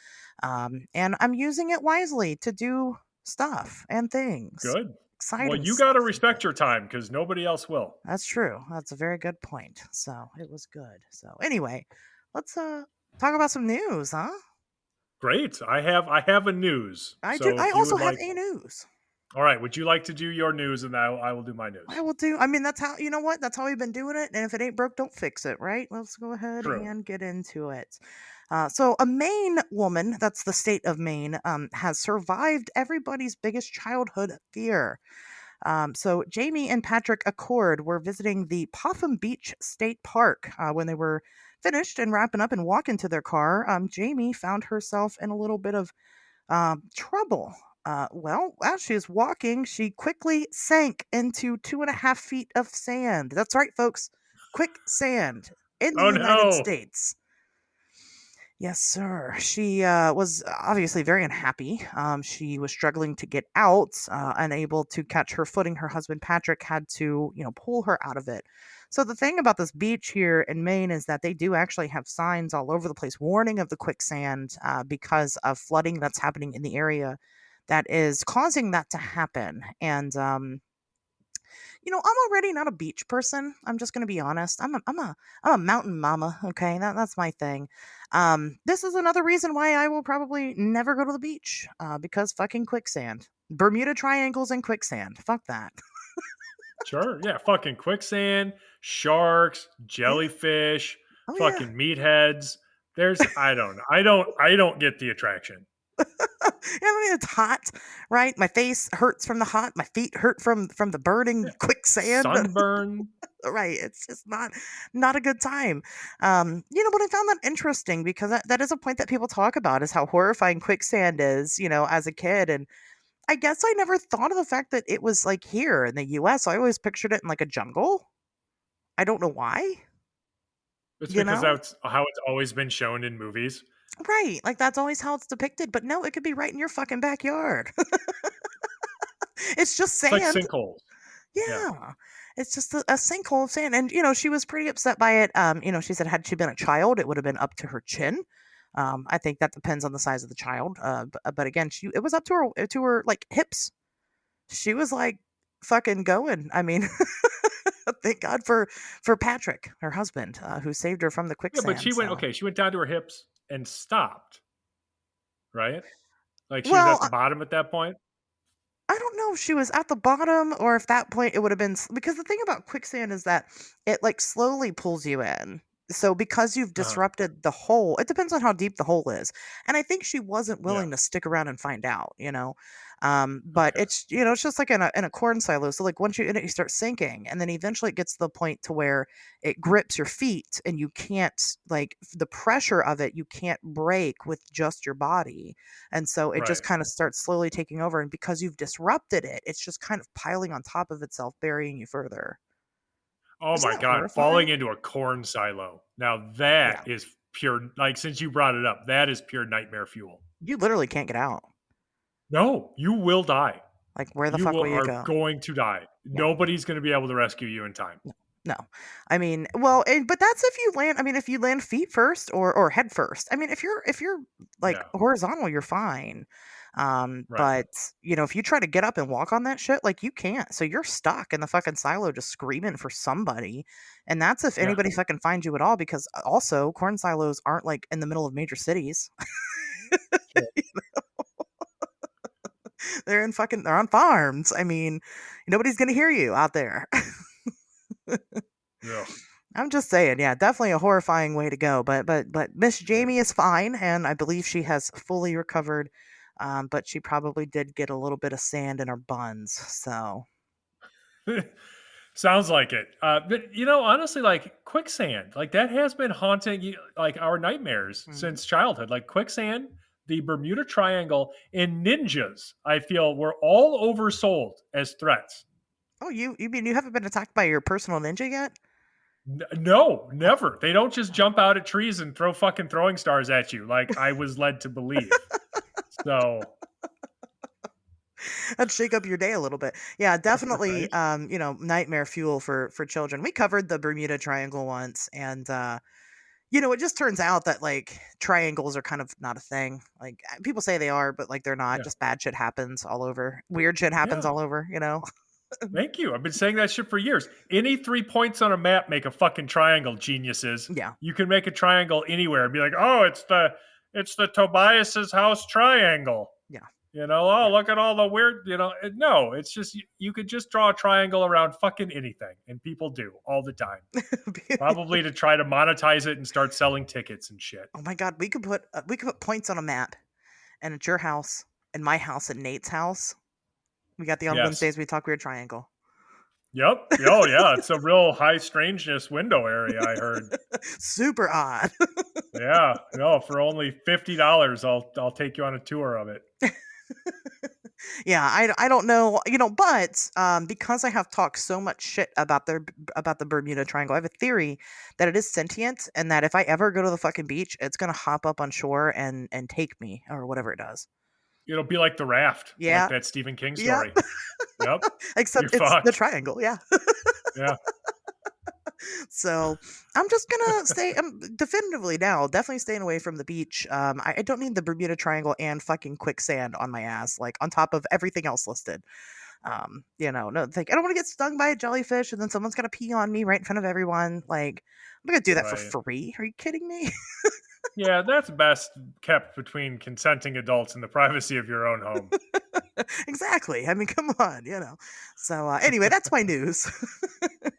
[SPEAKER 1] and I'm using it wisely to do stuff and things,
[SPEAKER 2] Good. Well,
[SPEAKER 1] exciting
[SPEAKER 2] you got to
[SPEAKER 1] stuff and
[SPEAKER 2] respect your
[SPEAKER 1] things.
[SPEAKER 2] time because nobody else will.
[SPEAKER 1] That's true. That's a very good point. So it was good. So anyway, let's talk about some news, huh?
[SPEAKER 2] Great. I have a news.
[SPEAKER 1] I do.
[SPEAKER 2] So
[SPEAKER 1] I
[SPEAKER 2] if you
[SPEAKER 1] also
[SPEAKER 2] would
[SPEAKER 1] have
[SPEAKER 2] like,
[SPEAKER 1] a news.
[SPEAKER 2] all right, would you like to do your news and I will do my
[SPEAKER 1] I
[SPEAKER 2] news?
[SPEAKER 1] will do. I mean, that's how, you know what? That's how we've been doing it. And if it ain't broke, don't fix it, right? Let's go ahead
[SPEAKER 2] True.
[SPEAKER 1] and get into it. So, a Maine woman, that's the state of Maine, has survived everybody's biggest childhood fear. So, Jamie and Patrick Accord were visiting the Popham Beach State Park when they were finished and wrapping up and walking to their car. Jamie found herself in a little bit of trouble. Well, as she was walking, she quickly sank into 2.5 feet of sand. That's right, folks. Quicksand in the
[SPEAKER 2] Oh
[SPEAKER 1] United
[SPEAKER 2] no.
[SPEAKER 1] States. Yes, sir. She was obviously very unhappy. She was struggling to get out, unable to catch her footing. Her husband Patrick had to, pull her out of it. So the thing about this beach here in Maine is that they do actually have signs all over the place warning of the quicksand because of flooding that's happening in the area that is causing that to happen. And I'm already not a beach person. I'm just gonna be honest. I'm a mountain mama. Okay, that's my thing. This is another reason why I will probably never go to the beach. Because fucking quicksand, Bermuda triangles and quicksand. Fuck that.
[SPEAKER 2] Sure. Yeah. Fucking quicksand, sharks,
[SPEAKER 1] Yeah.
[SPEAKER 2] jellyfish,
[SPEAKER 1] Oh yeah.
[SPEAKER 2] fucking meatheads. There's I don't get the attraction.
[SPEAKER 1] I mean, it's hot, right? My face hurts from the hot. My feet hurt from the burning
[SPEAKER 2] Yeah.
[SPEAKER 1] quicksand.
[SPEAKER 2] Sunburn.
[SPEAKER 1] Right, it's just not a good time. But I found that interesting because that is a point that people talk about is how horrifying quicksand is, as a kid. And I guess I never thought of the fact that it was like here in the US. I always pictured it in like a jungle. I don't know why,
[SPEAKER 2] It's
[SPEAKER 1] you
[SPEAKER 2] because
[SPEAKER 1] know?
[SPEAKER 2] that's how it's always been shown in movies.
[SPEAKER 1] Right, like that's always how it's depicted, but no, it could be right in your fucking backyard. It's just
[SPEAKER 2] It's like
[SPEAKER 1] sand.
[SPEAKER 2] sinkholes. Yeah.
[SPEAKER 1] Yeah. It's just a sinkhole of sand. And, she was pretty upset by it. She said had she been a child, it would have been up to her chin. I think that depends on the size of the child. But again, it was up to her like hips. She was like fucking going. I mean, thank God for Patrick, her husband, who saved her from the
[SPEAKER 2] Yeah, but
[SPEAKER 1] quicksand. So,
[SPEAKER 2] she went down to her hips and stopped, right? Like she was
[SPEAKER 1] well,
[SPEAKER 2] at the bottom at that point.
[SPEAKER 1] I don't know if she was at the bottom or if that point it would have been because the thing about quicksand is that it like slowly pulls you in. So because you've
[SPEAKER 2] Uh-huh.
[SPEAKER 1] disrupted the hole, it depends on how deep the hole is. And I think she wasn't
[SPEAKER 2] Yeah.
[SPEAKER 1] willing to stick around and find out, you know. But
[SPEAKER 2] Okay.
[SPEAKER 1] it's it's just like in a corn silo. So like once you in it, you start sinking, and then eventually it gets to the point to where it grips your feet, and you can't the pressure of it you can't break with just your body, and so it just
[SPEAKER 2] Right.
[SPEAKER 1] kind of starts slowly taking over. And because you've disrupted it, it's just kind of piling on top of itself, burying you further.
[SPEAKER 2] Oh
[SPEAKER 1] Isn't
[SPEAKER 2] my
[SPEAKER 1] that
[SPEAKER 2] god, falling
[SPEAKER 1] horrifying?
[SPEAKER 2] into a corn silo. Now
[SPEAKER 1] Yeah,
[SPEAKER 2] that is pure, like, since you brought it up, that is pure nightmare fuel.
[SPEAKER 1] you literally can't get out.
[SPEAKER 2] No, you will die.
[SPEAKER 1] Like, where the
[SPEAKER 2] You
[SPEAKER 1] fuck
[SPEAKER 2] will
[SPEAKER 1] will you
[SPEAKER 2] are
[SPEAKER 1] go?
[SPEAKER 2] going to die.
[SPEAKER 1] Yeah,
[SPEAKER 2] Nobody's gonna be able to rescue you in time.
[SPEAKER 1] no, no. I mean, well, but that's if you land. I mean, if you land feet first or head first. I mean, if you're like
[SPEAKER 2] Yeah,
[SPEAKER 1] horizontal, you're fine.
[SPEAKER 2] right.
[SPEAKER 1] But if you try to get up and walk on that shit, like you can't. So you're stuck in the fucking silo, just screaming for somebody. And that's if
[SPEAKER 2] Yeah,
[SPEAKER 1] anybody fucking finds you at all. Because also, corn silos aren't like in the middle of major cities.
[SPEAKER 2] sure.
[SPEAKER 1] They're on farms. I mean, nobody's gonna hear you out there.
[SPEAKER 2] Ugh.
[SPEAKER 1] I'm just saying, yeah, definitely a horrifying way to go. But Miss
[SPEAKER 2] Yeah.
[SPEAKER 1] Jamie is fine, and I believe she has fully recovered. But she probably did get a little bit of sand in her buns. So,
[SPEAKER 2] Sounds like it. But honestly, like quicksand, like that has been haunting like our nightmares
[SPEAKER 1] mhm.
[SPEAKER 2] since childhood. Like quicksand, the Bermuda Triangle, and ninjas, I feel were all oversold as threats.
[SPEAKER 1] Oh, you mean you haven't been attacked by your personal ninja yet?
[SPEAKER 2] No, never. They don't just jump out at trees and throw fucking throwing stars at you like I was led to believe. So,
[SPEAKER 1] That'd shake up your day a little bit. Yeah, definitely.
[SPEAKER 2] right?
[SPEAKER 1] Nightmare fuel for children. We covered the Bermuda Triangle once, and it just turns out that like triangles are kind of not a thing. Like people say they are, but like they're not.
[SPEAKER 2] Yeah.
[SPEAKER 1] Just bad shit happens all over. Weird shit happens
[SPEAKER 2] Yeah.
[SPEAKER 1] all over.
[SPEAKER 2] Thank you. I've been saying that shit for years. Any 3 points on a map make a fucking triangle, geniuses.
[SPEAKER 1] Yeah.
[SPEAKER 2] You can make a triangle anywhere and be like, oh, it's the Tobias's house triangle.
[SPEAKER 1] Yeah.
[SPEAKER 2] Oh,
[SPEAKER 1] Yeah.
[SPEAKER 2] look at all the weird, no, it's just you could just draw a triangle around fucking anything, and people do all the time. Probably to try to monetize it and start selling tickets and shit.
[SPEAKER 1] Oh my god, we could put points on a map, and it's your house, and my house, and Nate's house. We got the on
[SPEAKER 2] Yes.
[SPEAKER 1] Wednesdays we talk weird triangle.
[SPEAKER 2] Yep. Oh yeah, it's a real high strangeness window area, I heard.
[SPEAKER 1] Super odd.
[SPEAKER 2] Yeah, no, for only $50, I'll take you on a tour of it.
[SPEAKER 1] Yeah, I don't know, but because I have talked so much shit about the Bermuda Triangle, I have a theory that it is sentient, and that if I ever go to the fucking beach, it's gonna hop up on shore and take me or whatever it does.
[SPEAKER 2] It'll be like The Raft, like
[SPEAKER 1] Yeah,
[SPEAKER 2] that Stephen King
[SPEAKER 1] yeah.
[SPEAKER 2] story. Yep, you're
[SPEAKER 1] Except it's the
[SPEAKER 2] fucked.
[SPEAKER 1] triangle. Yeah.
[SPEAKER 2] Yeah,
[SPEAKER 1] So I'm just gonna stay definitively now. Definitely staying away from the beach. I don't need the Bermuda Triangle and fucking quicksand on my ass, like on top of everything else listed. No, like I don't want to get stung by a jellyfish and then someone's gonna pee on me right in front of everyone. Like I'm not gonna do that for
[SPEAKER 2] right.
[SPEAKER 1] free. Are you kidding me?
[SPEAKER 2] Yeah, that's best kept between consenting adults in the privacy of your own home.
[SPEAKER 1] Exactly. I mean, come on. So anyway, that's my news.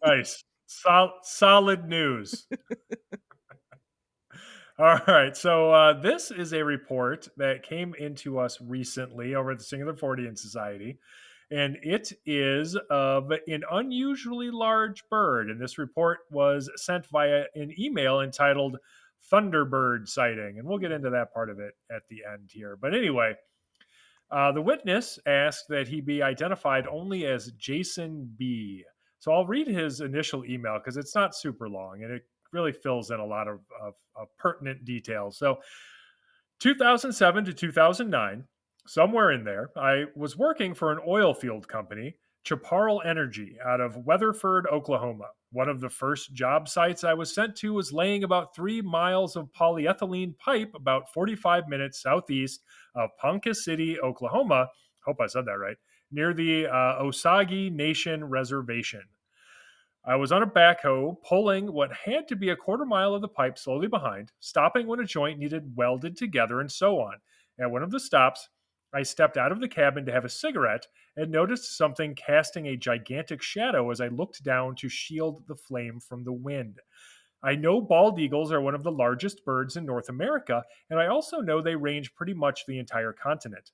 [SPEAKER 2] Nice. Solid news. All right. So this is a report that came into us recently over at the Singular Fortean Society, and it is of an unusually large bird. And this report was sent via an email entitled Thunderbird Sighting. And we'll get into that part of it at the end here. But anyway, the witness asked that he be identified only as Jason B. So I'll read his initial email because it's not super long and it really fills in a lot of pertinent details. So 2007 to 2009, somewhere in there, I was working for an oil field company, Chaparral Energy, out of Weatherford, Oklahoma. One of the first job sites I was sent to was laying about 3 miles of polyethylene pipe about 45 minutes southeast of Ponca City, Oklahoma. Hope I said that right. Near the Osage Nation Reservation. I was on a backhoe pulling what had to be a quarter mile of the pipe slowly behind, stopping when a joint needed welded together, and so on. At one of the stops, I stepped out of the cabin to have a cigarette and noticed something casting a gigantic shadow as I looked down to shield the flame from the wind. I know bald eagles are one of the largest birds in North America, and I also know they range pretty much the entire continent.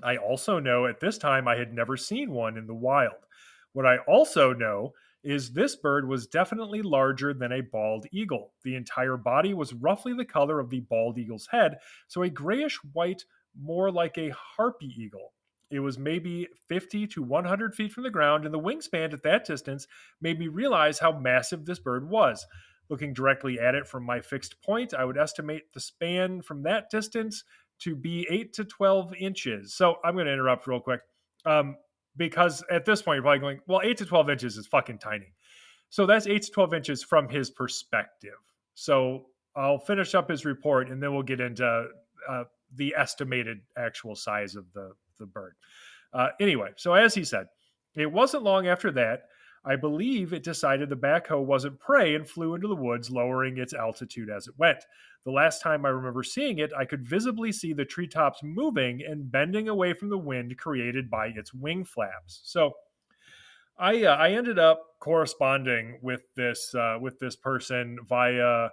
[SPEAKER 2] I also know at this time I had never seen one in the wild. What I also know is this bird was definitely larger than a bald eagle. The entire body was roughly the color of the bald eagle's head, so a grayish white, more like a harpy eagle. It was maybe 50 to 100 feet from the ground, and the wingspan at that distance made me realize how massive this bird was. Looking directly at it from my fixed point, I would estimate the span from that distance to be 8 to 12 inches. So I'm going to interrupt real quick, um, because at this point, you're probably going, well, 8 to 12 inches is fucking tiny. So that's 8 to 12 inches from his perspective. So I'll finish up his report and then we'll get into uh, the estimated actual size of the bird. Anyway, so as he said, it wasn't long after that. I believe it decided the backhoe wasn't prey and flew into the woods, lowering its altitude as it went. The last time I remember seeing it, I could visibly see the treetops moving and bending away from the wind created by its wing flaps. So I ended up corresponding with this person via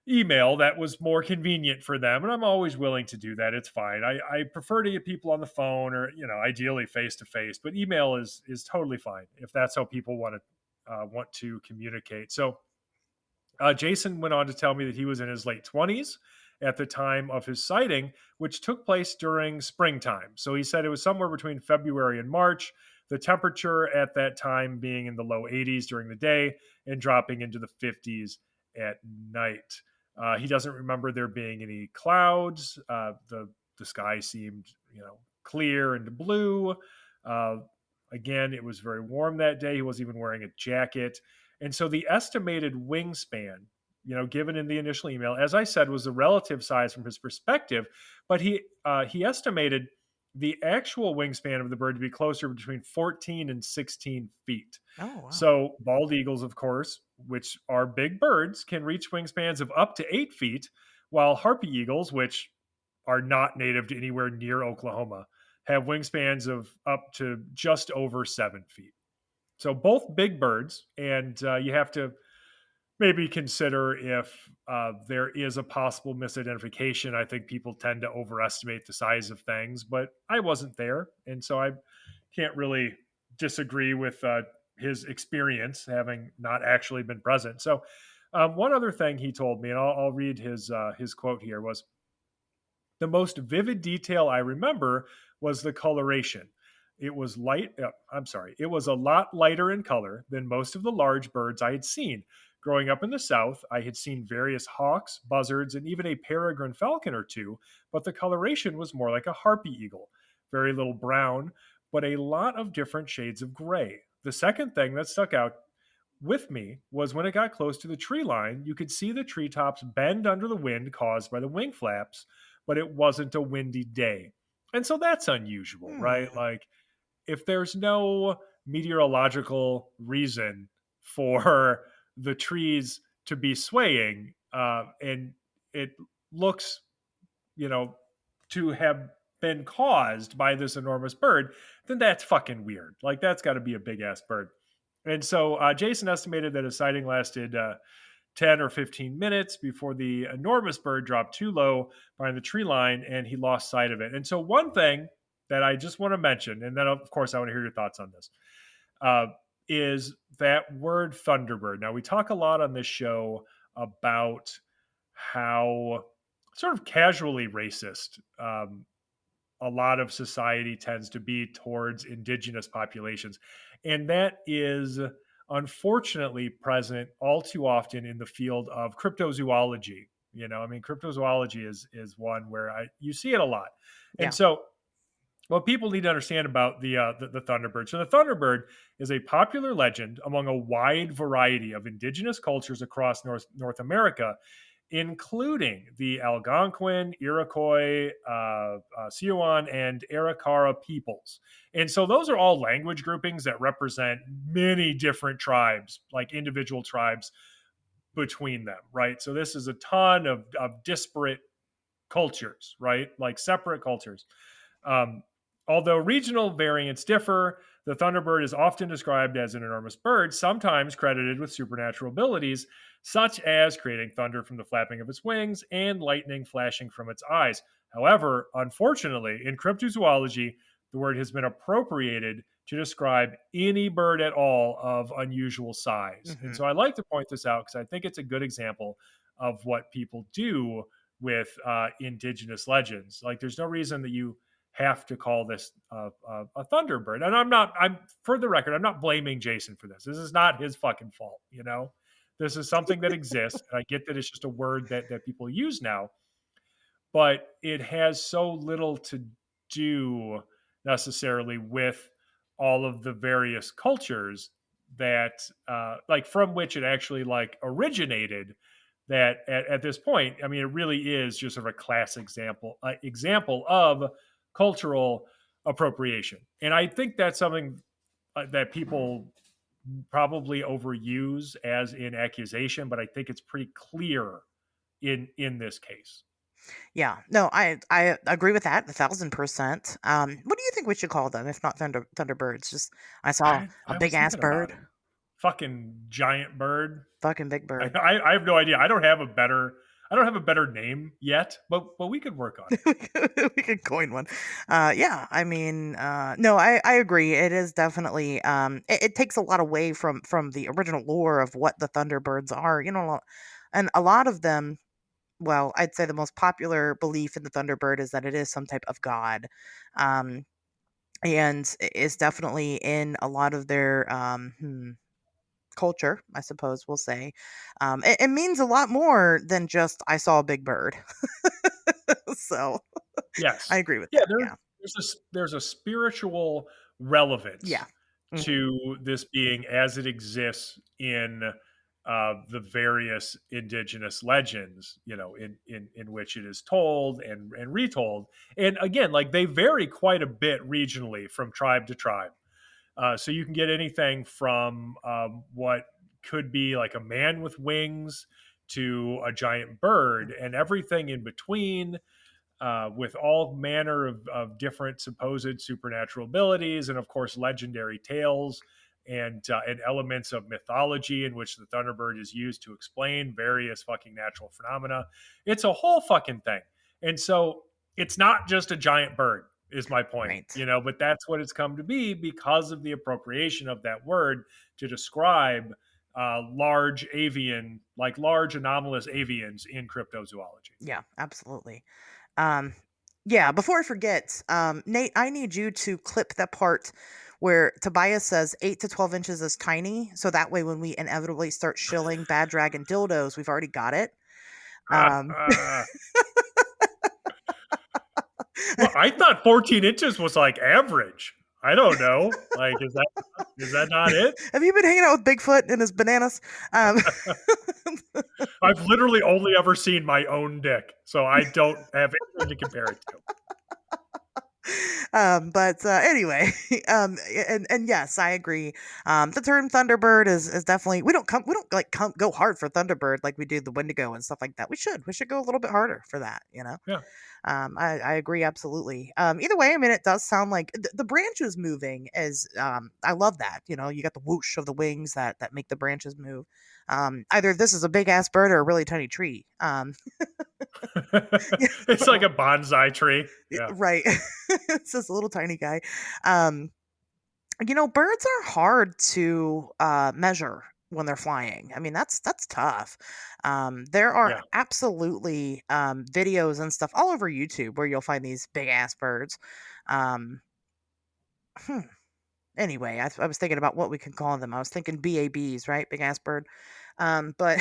[SPEAKER 2] email that was more convenient for them, and I'm always willing to do that. It's fine. I prefer to get people on the phone or ideally face to face, but email is totally fine if that's how people want to communicate. So Jason went on to tell me that he was in his late 20s at the time of his sighting, which took place during springtime. So he said it was somewhere between February and March, the temperature at that time being in the low 80s during the day and dropping into the 50s at night. He doesn't remember there being any clouds. The sky seemed, clear and blue. Uh, Again, it was very warm that day. He wasn't even wearing a jacket. And so the estimated wingspan, given in the initial email, as I said, was the relative size from his perspective, but he estimated the actual wingspan of the bird to be closer between 14 and 16 feet.
[SPEAKER 1] Oh, wow.
[SPEAKER 2] So bald eagles, of course, which are big birds, can reach wingspans of up to 8 feet, while harpy eagles, which are not native to anywhere near Oklahoma, have wingspans of up to just over 7 feet. So both big birds, and you have to maybe consider if there is a possible misidentification. I think people tend to overestimate the size of things, but I wasn't there, and so I can't really disagree with his experience having not actually been present. So one other thing he told me, and I'll read his quote here, was the most vivid detail I remember was the coloration. It was light. I'm sorry. It was a lot lighter in color than most of the large birds I had seen. Growing up in the South, I had seen various hawks, buzzards, and even a peregrine falcon or two, but the coloration was more like a harpy eagle. Very little brown, but a lot of different shades of gray. The second thing that stuck out with me was when it got close to the tree line, you could see the treetops bend under the wind caused by the wing flaps, but it wasn't a windy day. And so that's unusual, right?
[SPEAKER 1] Hmm.
[SPEAKER 2] Like, if there's no meteorological reason for the trees to be swaying, and it looks, you know, to have been caused by this enormous bird, then that's fucking weird. Like, that's got to be a big ass bird. And so Jason estimated that his sighting lasted 10 or 15 minutes before the enormous bird dropped too low behind the tree line and he lost sight of it. And so, one thing that I just want to mention, and then of course I want to hear your thoughts on this, uh, is that word Thunderbird. Now, we talk a lot on this show about how sort of casually racist a lot of society tends to be towards indigenous populations. And that is unfortunately present all too often in the field of cryptozoology. Cryptozoology is one where you see it a lot. And
[SPEAKER 1] Yeah.
[SPEAKER 2] so what people need to understand about the Thunderbird. So the Thunderbird is a popular legend among a wide variety of indigenous cultures across North America, including the Algonquin, Iroquois, Siouan, and Arikara peoples. And so those are all language groupings that represent many different tribes, like individual tribes between them, right? So this is a ton of disparate cultures, right? Like separate cultures. Um, Although regional variants differ, The thunderbird is often described as an enormous bird, sometimes credited with supernatural abilities, such as creating thunder from the flapping of its wings and lightning flashing from its eyes. However, unfortunately, in cryptozoology, the word has been appropriated to describe any bird at all of unusual size. And
[SPEAKER 1] Hmm.
[SPEAKER 2] so I like to point this out because I think it's a good example of what people do with indigenous legends. Like, there's no reason that you have to call this a thunderbird. And I'm for the record, I'm not blaming Jason for this. This is not his fucking fault. This is something that exists, and I get that it's just a word that people use now, but it has so little to do necessarily with all of the various cultures that like from which it actually like originated, that at this point, I mean, it really is just sort of a class example of cultural appropriation. And I think that's something that people probably overuse as in accusation, but I think it's pretty clear in this case.
[SPEAKER 1] Yeah, no, I agree with that 1,000%. What do you think we should call them if not thunderbirds? Just I saw a
[SPEAKER 2] I
[SPEAKER 1] big
[SPEAKER 2] was
[SPEAKER 1] ass
[SPEAKER 2] thinking about
[SPEAKER 1] bird,
[SPEAKER 2] it. Fucking giant bird.
[SPEAKER 1] fucking big
[SPEAKER 2] I,
[SPEAKER 1] bird.
[SPEAKER 2] I, I have no idea. I don't have a better name yet, but we could work on it.
[SPEAKER 1] We could coin one. Yeah, I mean, no, I agree. It is definitely it takes a lot away from the original lore of what the Thunderbirds are. And a lot of them. Well, I'd say the most popular belief in the Thunderbird is that it is some type of god, um, and is definitely in a lot of their culture. I suppose we'll say it means a lot more than just I saw a big bird. So I
[SPEAKER 2] Yes.
[SPEAKER 1] agree with
[SPEAKER 2] Yeah,
[SPEAKER 1] that.
[SPEAKER 2] there's
[SPEAKER 1] Yeah.
[SPEAKER 2] there's a spiritual relevance
[SPEAKER 1] Yeah. Mhm.
[SPEAKER 2] to this being as it exists in the various indigenous legends, in which it is told and retold. And again, like they vary quite a bit regionally from tribe to tribe. So you can get anything from what could be like a man with wings to a giant bird and everything in between, with all manner of different supposed supernatural abilities, and of course legendary tales and elements of mythology in which the Thunderbird is used to explain various fucking natural phenomena. It's a whole fucking thing, and so it's not just a giant bird. Is my point,
[SPEAKER 1] Right.
[SPEAKER 2] but that's what it's come to be because of the appropriation of that word to describe large anomalous avians in cryptozoology.
[SPEAKER 1] Yeah, absolutely. Um, yeah, before I forget, Nate, I need you to clip that part where Tobias says 8 to 12 inches is tiny. So that way, when we inevitably start shilling Bad Dragon dildos, we've already got it. Um,
[SPEAKER 2] Well, I thought 14 inches was like average. I don't know. Like, is that not it?
[SPEAKER 1] have you been hanging out with Bigfoot and his bananas? Um,
[SPEAKER 2] I've literally only ever seen my own dick, so I don't have anything to compare it to.
[SPEAKER 1] but anyway, and yes, I agree. The term Thunderbird is definitely we don't like go hard for Thunderbird like we do the Wendigo and stuff like that. We should go a little bit harder for that.
[SPEAKER 2] Yeah.
[SPEAKER 1] I agree absolutely. Either way, I mean, it does sound like the branches moving is. I love that. You got the whoosh of the wings that make the branches move. Either this is a big ass bird or a really tiny tree. Yeah,
[SPEAKER 2] It's like a bonsai tree. Yeah.
[SPEAKER 1] right. It's this little tiny guy. Um, birds are hard to measure when they're flying. I mean, that's tough. There are
[SPEAKER 2] Yeah.
[SPEAKER 1] absolutely videos and stuff all over YouTube where you'll find these big ass birds. Um, hmm. Anyway, I was thinking about what we can call them. I was thinking BABs, right? Big ass bird. But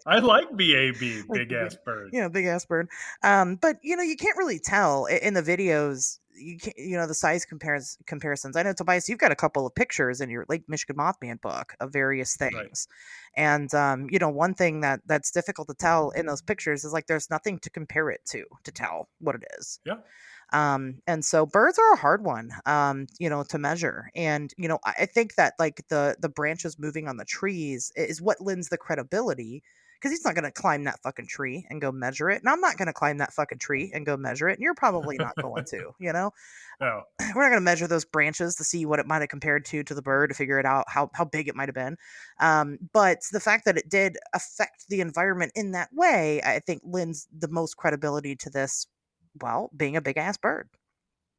[SPEAKER 2] I like BAB,
[SPEAKER 1] like
[SPEAKER 2] big ass bird.
[SPEAKER 1] big ass bird. But you can't really tell in the videos. You can't, the size comparisons. I know Tobias, you've got a couple of pictures in your Lake Michigan Mothman book of various
[SPEAKER 2] Right.
[SPEAKER 1] things, and one thing that's difficult to tell in those pictures is like there's nothing to compare it to tell what it is.
[SPEAKER 2] Yeah.
[SPEAKER 1] And so birds are a hard one, to measure. And, I think that like the branches moving on the trees is what lends the credibility because he's not going to climb that fucking tree and go measure it. And I'm not going to climb that fucking tree and go measure it. And you're probably not going to, you know?
[SPEAKER 2] No,
[SPEAKER 1] We're not going to measure those branches to see what it might have compared to the bird to figure it out how big it might have been. But the fact that it did affect the environment in that way, I think lends the most credibility to this, well, being a big ass bird.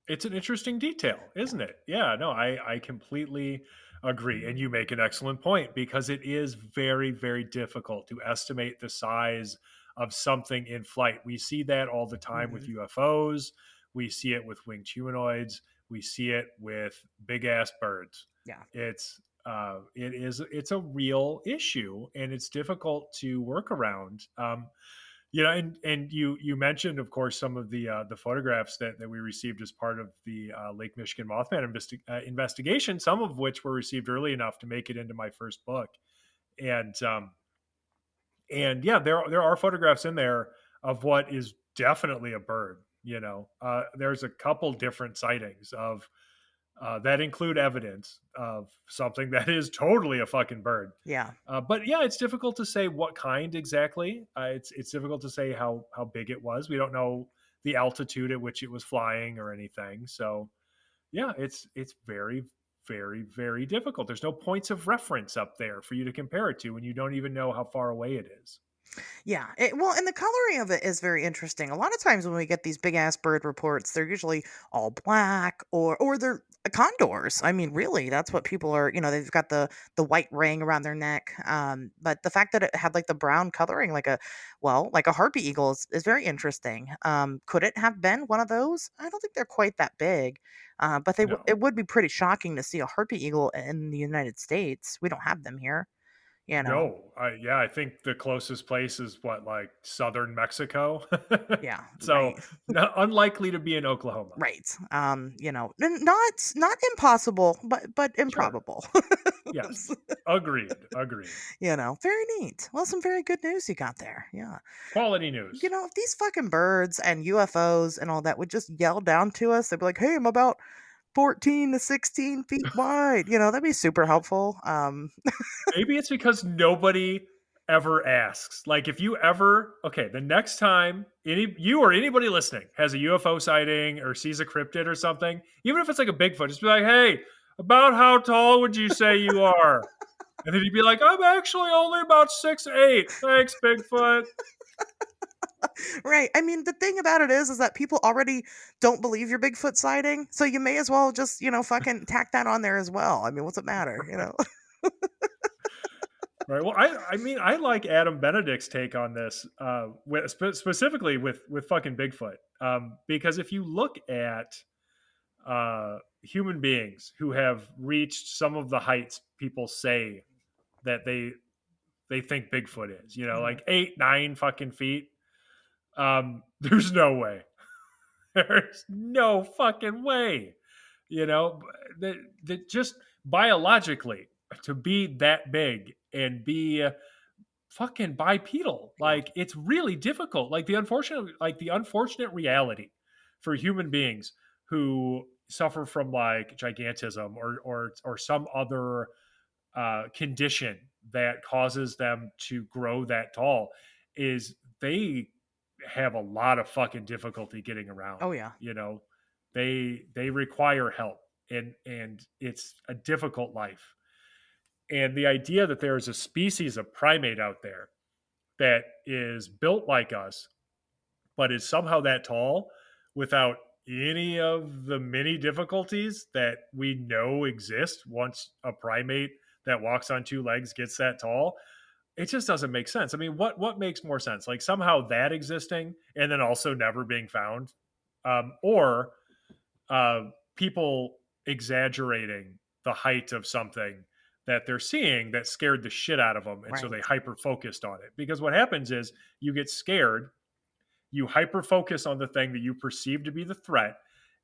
[SPEAKER 2] it's an interesting detail, isn't it? Yeah, no, I completely agree. And you make an excellent point because it is very, very difficult to estimate the size of something in flight. We see that all the time with
[SPEAKER 1] Hmm.
[SPEAKER 2] UFOs. We see it with winged humanoids. We see it with big ass birds.
[SPEAKER 1] Yeah.
[SPEAKER 2] It's a real issue and it's difficult to work around. And you mentioned, of course, some of the photographs that we received as part of the Lake Michigan Mothman investigation. Some of which were received early enough to make it into my first book, and yeah, there are photographs in there of what is definitely a bird. There's a couple different sightings of that include evidence of something that is totally a fucking bird.
[SPEAKER 1] Yeah.
[SPEAKER 2] But yeah, it's difficult to say what kind exactly. It's difficult to say how big it was. We don't know the altitude at which it was flying or anything. So yeah, it's very very very difficult. There's no points of reference up there for you to compare it to when you don't even know how far away it is.
[SPEAKER 1] Yeah. Well, and the coloring of it is very interesting. A lot of times when we get these big ass bird reports, they're usually all black or they're condors. I mean, really, that's what people are. They've got the white ring around their neck. But the fact that it had like the brown coloring, like a harpy eagle, is very interesting. Could it have been one of those? I don't think they're quite that big. But
[SPEAKER 2] No.
[SPEAKER 1] it would be pretty shocking to see a harpy eagle in the United States. We don't have them here. You know.
[SPEAKER 2] No, yeah, I think the closest place is what, like southern Mexico.
[SPEAKER 1] Yeah.
[SPEAKER 2] So
[SPEAKER 1] Right.
[SPEAKER 2] no, unlikely to be in Oklahoma.
[SPEAKER 1] Right. Not impossible, but
[SPEAKER 2] Sure.
[SPEAKER 1] improbable.
[SPEAKER 2] Yes. Agreed. Agreed.
[SPEAKER 1] Very neat. Well, some very good news you got there. Yeah.
[SPEAKER 2] Quality news.
[SPEAKER 1] If these fucking birds and UFOs and all that would just yell down to us, they'd be like, "Hey, I'm about 14 to 16 feet wide." That'd be super helpful.
[SPEAKER 2] Maybe it's because nobody ever asks. Like if you ever okay, the next time you or anybody listening has a UFO sighting or sees a cryptid or something, even if it's like a Bigfoot, just be like, "Hey, about how tall would you say you are?" And then you'd be like, "I'm actually only about 6'8". Thanks, Bigfoot.
[SPEAKER 1] Right. I mean, the thing about it is that people already don't believe your Bigfoot sighting, so you may as well just, fucking tack that on there as well. I mean, what's it matter?
[SPEAKER 2] Right. Well, I mean, I like Adam Benedict's take on this, specifically with fucking Bigfoot, because if you look at human beings who have reached some of the heights people say that they think Bigfoot is,
[SPEAKER 1] Mhm.
[SPEAKER 2] like 8, 9 fucking feet, there's no way. There's no fucking way. That just biologically to be that big and be fucking bipedal.
[SPEAKER 1] Yeah.
[SPEAKER 2] Like it's really difficult. Like the unfortunate reality for human beings who suffer from like gigantism or some other condition that causes them to grow that tall is they have a lot of fucking difficulty getting around.
[SPEAKER 1] Oh yeah.
[SPEAKER 2] You know, they require help and it's a difficult life. And the idea that there is a species of primate out there that is built like us, but is somehow that tall without any of the many difficulties that we know exist once a primate that walks on two legs gets that tall. It just doesn't make sense. I mean, what makes more sense? Like somehow that existing and then also never being found, or people exaggerating the height of something that they're seeing that scared the shit out of them, and so
[SPEAKER 1] Right.
[SPEAKER 2] they hyper focused on it. Because what happens is you get scared, you hyper focus on the thing that you perceive to be the threat,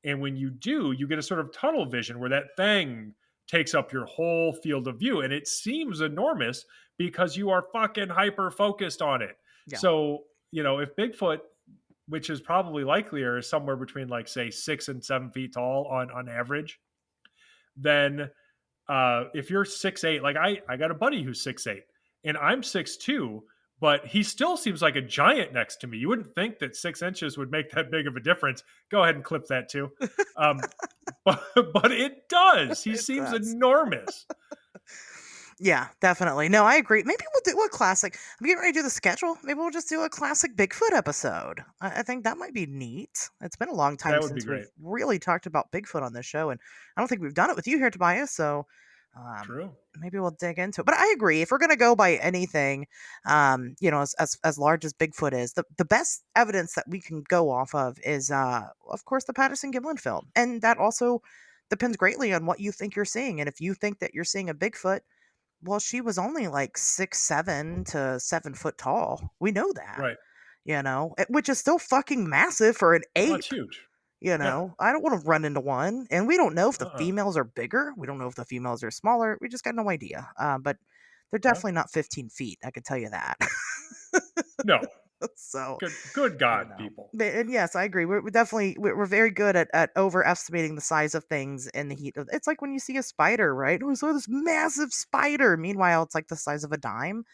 [SPEAKER 2] and when you do, you get a sort of tunnel vision where that thing takes up your whole field of view, and it seems enormous because you are fucking hyper focused on it.
[SPEAKER 1] Yeah.
[SPEAKER 2] So if Bigfoot, which is probably likelier, is somewhere between like say 6 and 7 feet tall on average, then if you're 6'8", like I got a buddy who's 6'8", and I'm 6'2", but he still seems like a giant next to me. You wouldn't think that 6 inches would make that big of a difference. Go ahead and clip that too. Um, but it does. He
[SPEAKER 1] It
[SPEAKER 2] seems
[SPEAKER 1] does.
[SPEAKER 2] enormous.
[SPEAKER 1] Yeah, definitely. No, I agree. Maybe we'll do a classic. I'm getting ready to do the schedule. Maybe we'll just do a classic Bigfoot episode. I think that might be neat. It's been a long time
[SPEAKER 2] That would be
[SPEAKER 1] since we've
[SPEAKER 2] great.
[SPEAKER 1] really talked about Bigfoot on this show, and I don't think we've done it with you here, Tobias. So um,
[SPEAKER 2] True.
[SPEAKER 1] maybe we'll dig into it. But I agree. If we're gonna go by anything, as large as Bigfoot is, the best evidence that we can go off of is, of course, the Patterson Gimlin film, and that also depends greatly on what you think you're seeing. And if you think that you're seeing a Bigfoot, well, she was only like 6'7" to 7 foot tall. We know that,
[SPEAKER 2] Right.
[SPEAKER 1] which is still fucking massive for an
[SPEAKER 2] Well, it's
[SPEAKER 1] ape.
[SPEAKER 2] huge.
[SPEAKER 1] You
[SPEAKER 2] Yeah.
[SPEAKER 1] know, I don't want to run into one, and we don't know if the
[SPEAKER 2] Uh-uh.
[SPEAKER 1] females are bigger. We don't know if the females are smaller. We just got no idea. But they're
[SPEAKER 2] Yeah.
[SPEAKER 1] definitely not 15 feet. I can tell you that.
[SPEAKER 2] No.
[SPEAKER 1] So,
[SPEAKER 2] Good God, people.
[SPEAKER 1] and yes, I agree. We're definitely we're very good at overestimating the size of things in the heat of. It's like when you see a spider, right? Oh, we saw this massive spider. Meanwhile, it's like the size of a dime.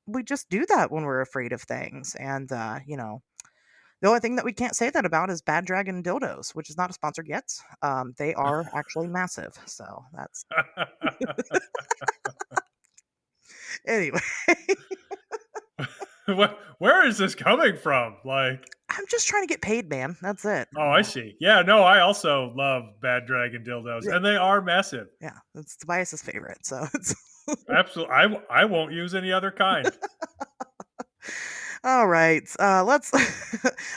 [SPEAKER 1] We just do that when we're afraid of things, and the only thing that we can't say that about is Bad Dragon dildos, which is not a sponsor yet. They are actually massive, so that's anyway.
[SPEAKER 2] Where is this coming from? Like,
[SPEAKER 1] I'm just trying to get paid, man. That's it.
[SPEAKER 2] oh, I see. Yeah, no, I also love Bad Dragon dildos,
[SPEAKER 1] Yeah,
[SPEAKER 2] and they are massive.
[SPEAKER 1] yeah, it's Tobias's favorite. So it's
[SPEAKER 2] Absolutely. I won't use any other kind.
[SPEAKER 1] all right. Let's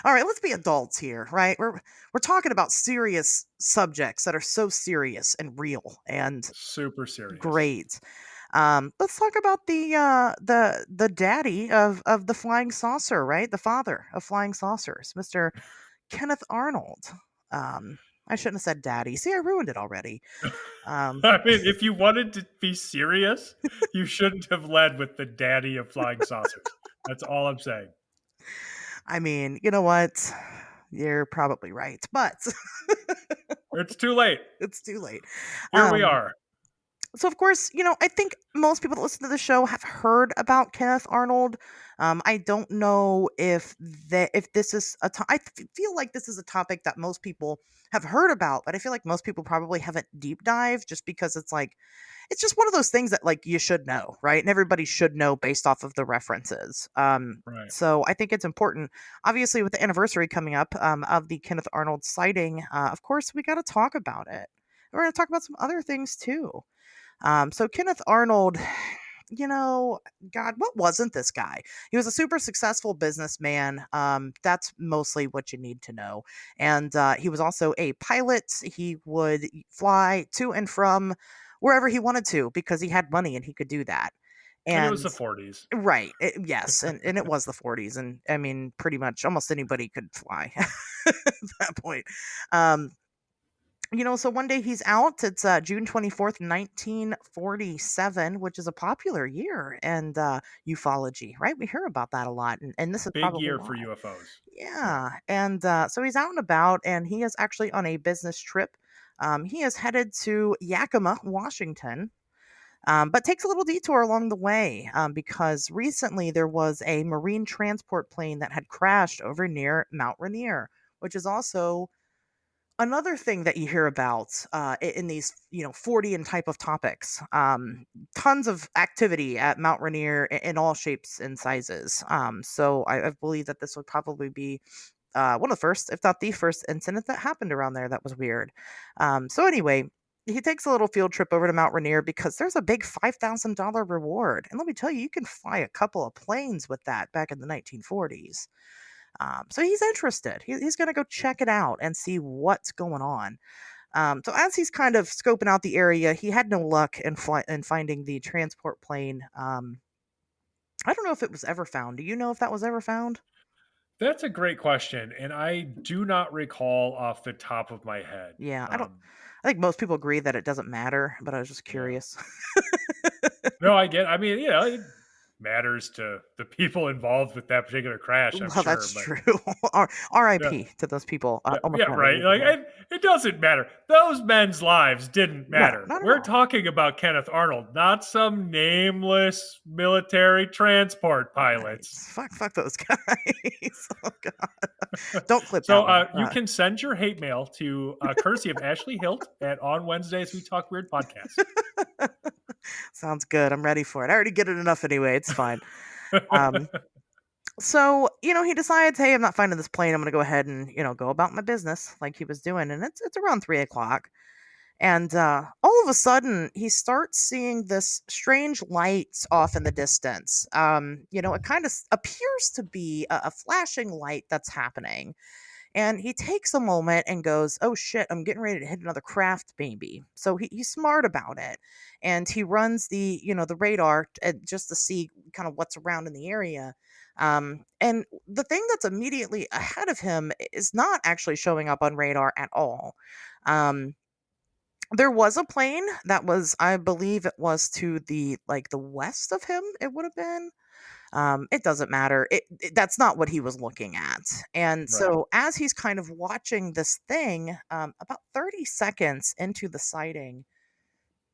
[SPEAKER 1] all right. Let's be adults here, right? We're talking about serious subjects that are so serious and real and
[SPEAKER 2] Super serious.
[SPEAKER 1] great. Let's talk about the daddy of the flying saucer, right? The father of flying saucers, Mr. Kenneth Arnold. Um, I shouldn't have said daddy. See, I ruined it already. Um,
[SPEAKER 2] I mean, if you wanted to be serious, you shouldn't have led with the daddy of flying saucers. That's all I'm saying.
[SPEAKER 1] I mean, you know what? You're probably right, but
[SPEAKER 2] It's too late.
[SPEAKER 1] it's too late.
[SPEAKER 2] Here we
[SPEAKER 1] Um,
[SPEAKER 2] are.
[SPEAKER 1] so of course, I think most people that listen to the show have heard about Kenneth Arnold. I don't know if this is feel like this is a topic that most people have heard about, but I feel like most people probably haven't deep dived just because it's just one of those things that like you should know, right? And everybody should know based off of the references.
[SPEAKER 2] Right.
[SPEAKER 1] So I think it's important. Obviously, with the anniversary coming up of the Kenneth Arnold sighting, of course we got to talk about it. We're going to talk about some other things too. So Kenneth Arnold, you know, God, what wasn't this guy? He was a super successful businessman. That's mostly what you need to know. And he was also a pilot. He would fly to and from wherever he wanted to because he had money and he could do that.
[SPEAKER 2] And it was
[SPEAKER 1] And
[SPEAKER 2] the 40s.
[SPEAKER 1] right, yes, and it was the 40s, and I mean, pretty much almost anybody could fly at that point. Um, so one day he's out. It's June 24th, 1947, which is a popular year and ufology, right? We hear about that a lot, and this is
[SPEAKER 2] Big
[SPEAKER 1] probably
[SPEAKER 2] year for
[SPEAKER 1] why.
[SPEAKER 2] UFOs. Yeah.
[SPEAKER 1] Yeah, and so he's out and about, and he is actually on a business trip. He is headed to Yakima, Washington, but takes a little detour along the way because recently there was a marine transport plane that had crashed over near Mount Rainier, which is also another thing that you hear about in these 40 and type of topics. Tons of activity at Mount Rainier in all shapes and sizes. So I believe that this would probably be one of the first, if not the first incident that happened around there that was weird. So anyway, he takes a little field trip over to Mount Rainier because there's a big $5,000 reward, and let me tell you, you can fly a couple of planes with that back in the 1940s. So he's interested. He's going to go check it out and see what's going on. So as he's kind of scoping out the area, he had no luck in finding the transport plane. I don't know if it was ever found. Do you know if that was ever found?
[SPEAKER 2] That's a great question. And I do not recall off the top of my head.
[SPEAKER 1] Yeah, I don't. I think most people agree that it doesn't matter, but I was just
[SPEAKER 2] Yeah.
[SPEAKER 1] curious.
[SPEAKER 2] No, I get. I mean, matters to the people involved with that particular crash, I'm
[SPEAKER 1] Well,
[SPEAKER 2] sure.
[SPEAKER 1] that's
[SPEAKER 2] But
[SPEAKER 1] true.
[SPEAKER 2] yeah,
[SPEAKER 1] R.I.P. to those people.
[SPEAKER 2] yeah,
[SPEAKER 1] Almost
[SPEAKER 2] yeah,
[SPEAKER 1] forgot we
[SPEAKER 2] right.
[SPEAKER 1] were
[SPEAKER 2] Like
[SPEAKER 1] today.
[SPEAKER 2] it doesn't matter. Those men's lives didn't
[SPEAKER 1] No,
[SPEAKER 2] matter.
[SPEAKER 1] not at
[SPEAKER 2] We're
[SPEAKER 1] all.
[SPEAKER 2] talking about Kenneth Arnold, not some nameless military transport
[SPEAKER 1] Right.
[SPEAKER 2] pilots.
[SPEAKER 1] Fuck those guys. Oh God. Don't clip
[SPEAKER 2] So
[SPEAKER 1] that one.
[SPEAKER 2] you can send your hate mail to courtesy of Ashley Hilt at On Wednesdays We Talk Weird podcast.
[SPEAKER 1] Sounds good. I'm ready for it. I already get it enough anyway. It's fine. Um, so he decides, hey, I'm not finding this plane. I'm gonna go ahead and go about my business like he was doing, and it's around 3 o'clock. And all of a sudden, he starts seeing this strange light off in the distance. It kind of appears to be a flashing light that's happening. And he takes a moment and goes, "Oh shit, I'm getting ready to hit another craft, maybe." So he's smart about it, and he runs the radar just to see kind of what's around in the area. And the thing that's immediately ahead of him is not actually showing up on radar at all. Um, there was a plane that was, I believe, it was to the west of him. It would have been. It doesn't matter. That's not what he was looking at. And
[SPEAKER 2] Right,
[SPEAKER 1] so, as he's kind of watching this thing, about 30 seconds into the sighting,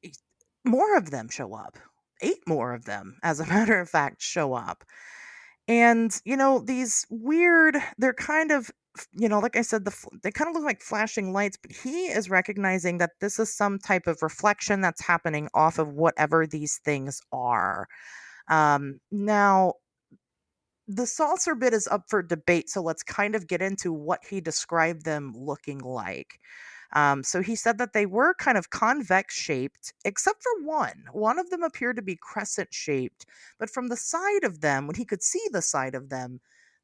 [SPEAKER 1] e- more of them show up. Eight more of them, as a matter of fact, show up. And, these weird, they're kind of, like I said, they kind of look like flashing lights, but he is recognizing that this is some type of reflection that's happening off of whatever these things are. Now, the saucer bit is up for debate, so let's kind of get into what he described them looking like. So he said that they were kind of convex shaped, except for one. One of them appeared to be crescent shaped, but from the side of them, when he could see the side of them,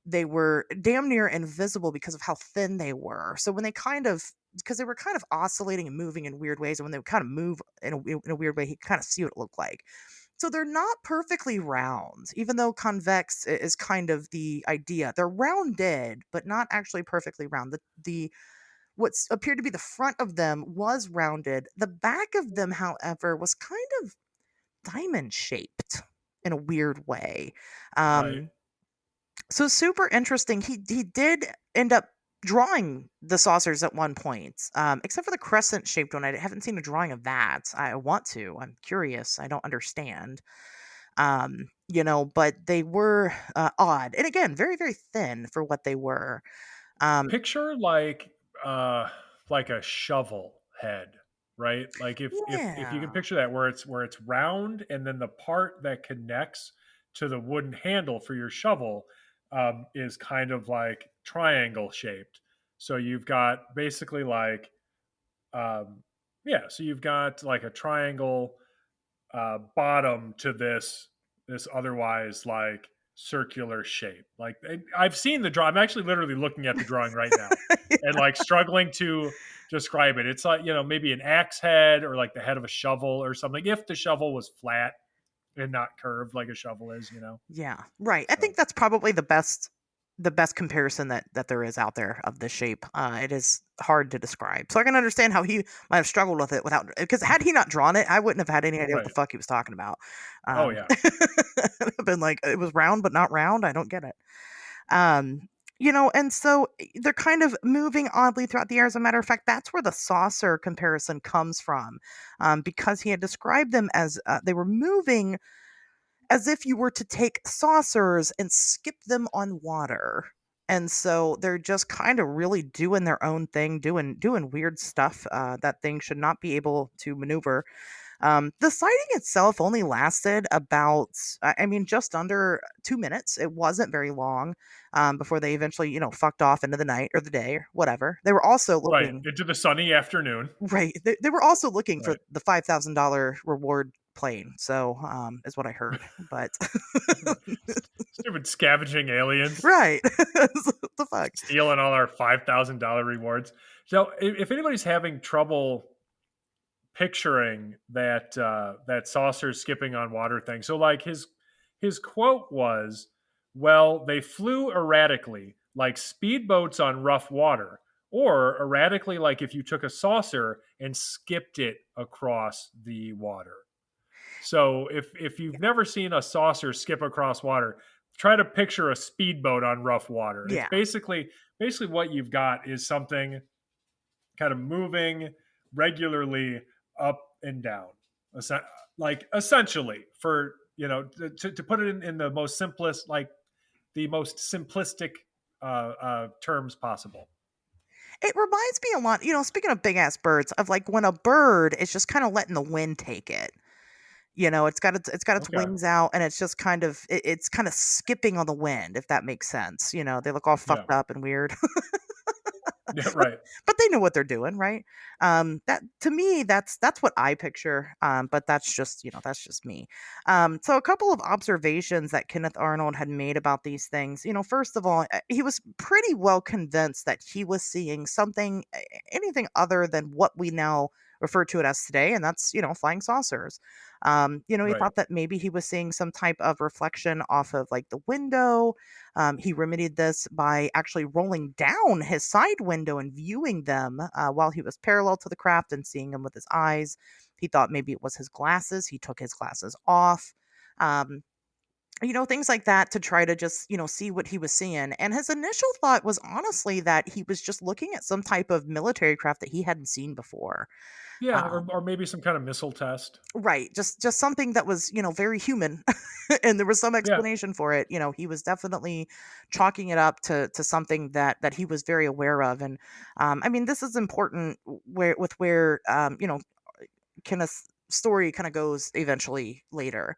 [SPEAKER 1] they were damn near invisible because of how thin they were. So when because they were kind of oscillating and moving in weird ways, and when they would kind of move in a weird way, he could kind of see what it looked like. So they're not perfectly round, even though convex is kind of the idea. They're rounded, but not actually perfectly round. The What's appeared to be the front of them was rounded. The back of them, however, was kind of diamond shaped in a weird way.
[SPEAKER 2] right.
[SPEAKER 1] Um, so super interesting. He did end up drawing the saucers at one point, except for the crescent shaped one. I haven't seen a drawing of that. I want to. I'm curious. I don't understand. But they were odd, and again, very very thin for what they were. Um,
[SPEAKER 2] Picture like a shovel head, right? Like if you can
[SPEAKER 1] yeah,
[SPEAKER 2] picture that where it's round and then the part that connects to the wooden handle for your shovel is kind of like triangle shaped. So you've got basically like um, yeah, so you've got like a triangle bottom to this otherwise like circular shape. Like I've seen the draw. I'm actually literally looking at the drawing right now and like struggling to describe it. It's like maybe an axe head or like the head of a shovel or something. If the shovel was flat and not curved like a shovel is.
[SPEAKER 1] yeah, right. I
[SPEAKER 2] So
[SPEAKER 1] think that's probably the best comparison that there is out there of the shape. It is hard to describe, so I can understand how he might have struggled with it without, because had he not drawn it, I wouldn't have had any idea what the
[SPEAKER 2] right.
[SPEAKER 1] fuck he was talking about.
[SPEAKER 2] Oh yeah.
[SPEAKER 1] I've been like, it was round but not round. I don't get it. And so they're kind of moving oddly throughout the air. As a matter of fact, that's where the saucer comparison comes from, because he had described them as they were moving as if you were to take saucers and skip them on water. And so they're just kind of really doing their own thing, doing weird stuff that things should not be able to maneuver. The sighting itself only lasted about, I mean, just under 2 minutes. It wasn't very long before they eventually, fucked off into the night or the day or whatever. They were also
[SPEAKER 2] Right.
[SPEAKER 1] looking,
[SPEAKER 2] Into the sunny afternoon.
[SPEAKER 1] right. They were also looking for
[SPEAKER 2] Right.
[SPEAKER 1] the $5,000 reward plane. So, is what I heard. But,
[SPEAKER 2] Stupid scavenging aliens
[SPEAKER 1] right. What the fuck?
[SPEAKER 2] stealing all our $5,000 rewards. So if anybody's having trouble picturing that saucer skipping on water thing. So like his quote was, "Well, they flew erratically, like speedboats on rough water, or erratically like if you took a saucer and skipped it across the water." So if you've never seen a saucer skip across water, try to picture a speedboat on rough water. It's
[SPEAKER 1] Yeah.
[SPEAKER 2] basically what you've got is something kind of moving regularly up and down, like essentially for to put it in the most simplest, like the most simplistic terms possible.
[SPEAKER 1] It reminds me a lot, speaking of big ass birds, of like when a bird is just kind of letting the wind take it. It's got its
[SPEAKER 2] Okay.
[SPEAKER 1] wings out, and it's just it's kind of skipping on the wind, if that makes sense. They look all
[SPEAKER 2] Yeah.
[SPEAKER 1] fucked up and weird.
[SPEAKER 2] Yeah.
[SPEAKER 1] but
[SPEAKER 2] Right.
[SPEAKER 1] but they know what they're doing, right? That to me, that's what I picture. But that's just me. So a couple of observations that Kenneth Arnold had made about these things. First of all, he was pretty well convinced that he was seeing something, anything other than what we now refer to it as today, and that's flying saucers. He
[SPEAKER 2] Right.
[SPEAKER 1] thought that maybe he was seeing some type of reflection off of like the window. He remedied this by actually rolling down his side window and viewing them while he was parallel to the craft and seeing them with his eyes. He thought maybe it was his glasses. He took his glasses off. Um, things like that to try to just, see what he was seeing. And his initial thought was honestly that he was just looking at some type of military craft that he hadn't seen before.
[SPEAKER 2] Yeah,
[SPEAKER 1] Um,
[SPEAKER 2] or maybe some kind of missile test.
[SPEAKER 1] Right, just something that was, very human, and there was some
[SPEAKER 2] Yeah.
[SPEAKER 1] explanation for it. He was definitely chalking it up to something that he was very aware of, and I mean, this is important where Kenneth's story kind of goes eventually later,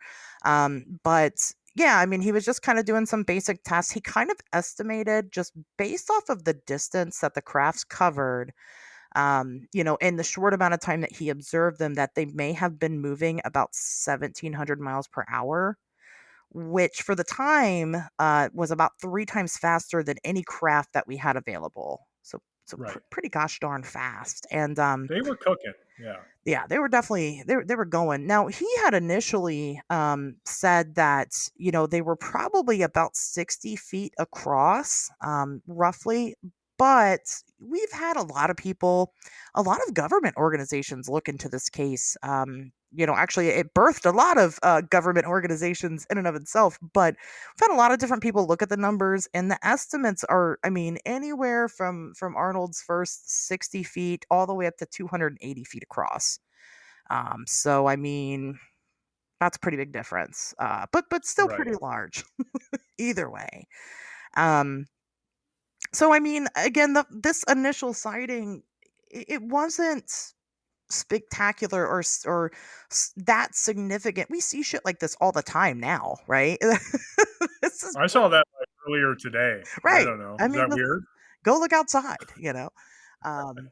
[SPEAKER 1] but. Yeah, I mean, he was just kind of doing some basic tests. He kind of estimated just based off of the distance that the crafts covered, in the short amount of time that he observed them, that they may have been moving about 1,700 miles per hour, which for the time was about 3 times faster than any craft that we had available. So
[SPEAKER 2] Right.
[SPEAKER 1] pretty gosh darn fast. And
[SPEAKER 2] They were cooking. Yeah.
[SPEAKER 1] yeah, they were definitely they were going. Now, he had initially said that they were probably about 60 feet across, roughly. But we've had a lot of people, a lot of government organizations look into this case. Actually, it birthed a lot of government organizations in and of itself. But we've had a lot of different people look at the numbers, and the estimates are, I mean, anywhere from Arnold's first 60 feet all the way up to 280 feet across. So I mean, that's a pretty big difference. But still
[SPEAKER 2] Right.
[SPEAKER 1] pretty large either way. Um, so I mean, again, this initial sighting, it wasn't spectacular that significant. We see shit like this all the time now, right? This is
[SPEAKER 2] I saw that like, earlier today. I
[SPEAKER 1] right.
[SPEAKER 2] don't know.
[SPEAKER 1] I
[SPEAKER 2] Is
[SPEAKER 1] mean,
[SPEAKER 2] that weird?
[SPEAKER 1] go look outside. Um,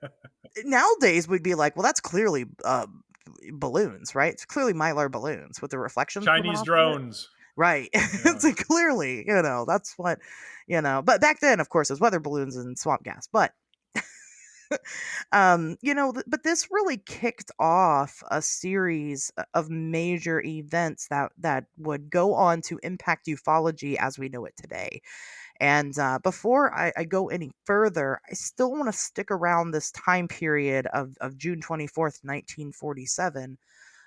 [SPEAKER 1] Nowadays we'd be like, well, that's clearly balloons, right? It's clearly Mylar balloons with the reflections coming
[SPEAKER 2] Chinese
[SPEAKER 1] off of it.
[SPEAKER 2] drones.
[SPEAKER 1] Right.
[SPEAKER 2] Yeah.
[SPEAKER 1] It's like clearly, that's what, but back then, of course, it was weather balloons and swamp gas. But, but this really kicked off a series of major events that would go on to impact ufology as we know it today. And before I go any further, I still want to stick around this time period of June 24th, 1947.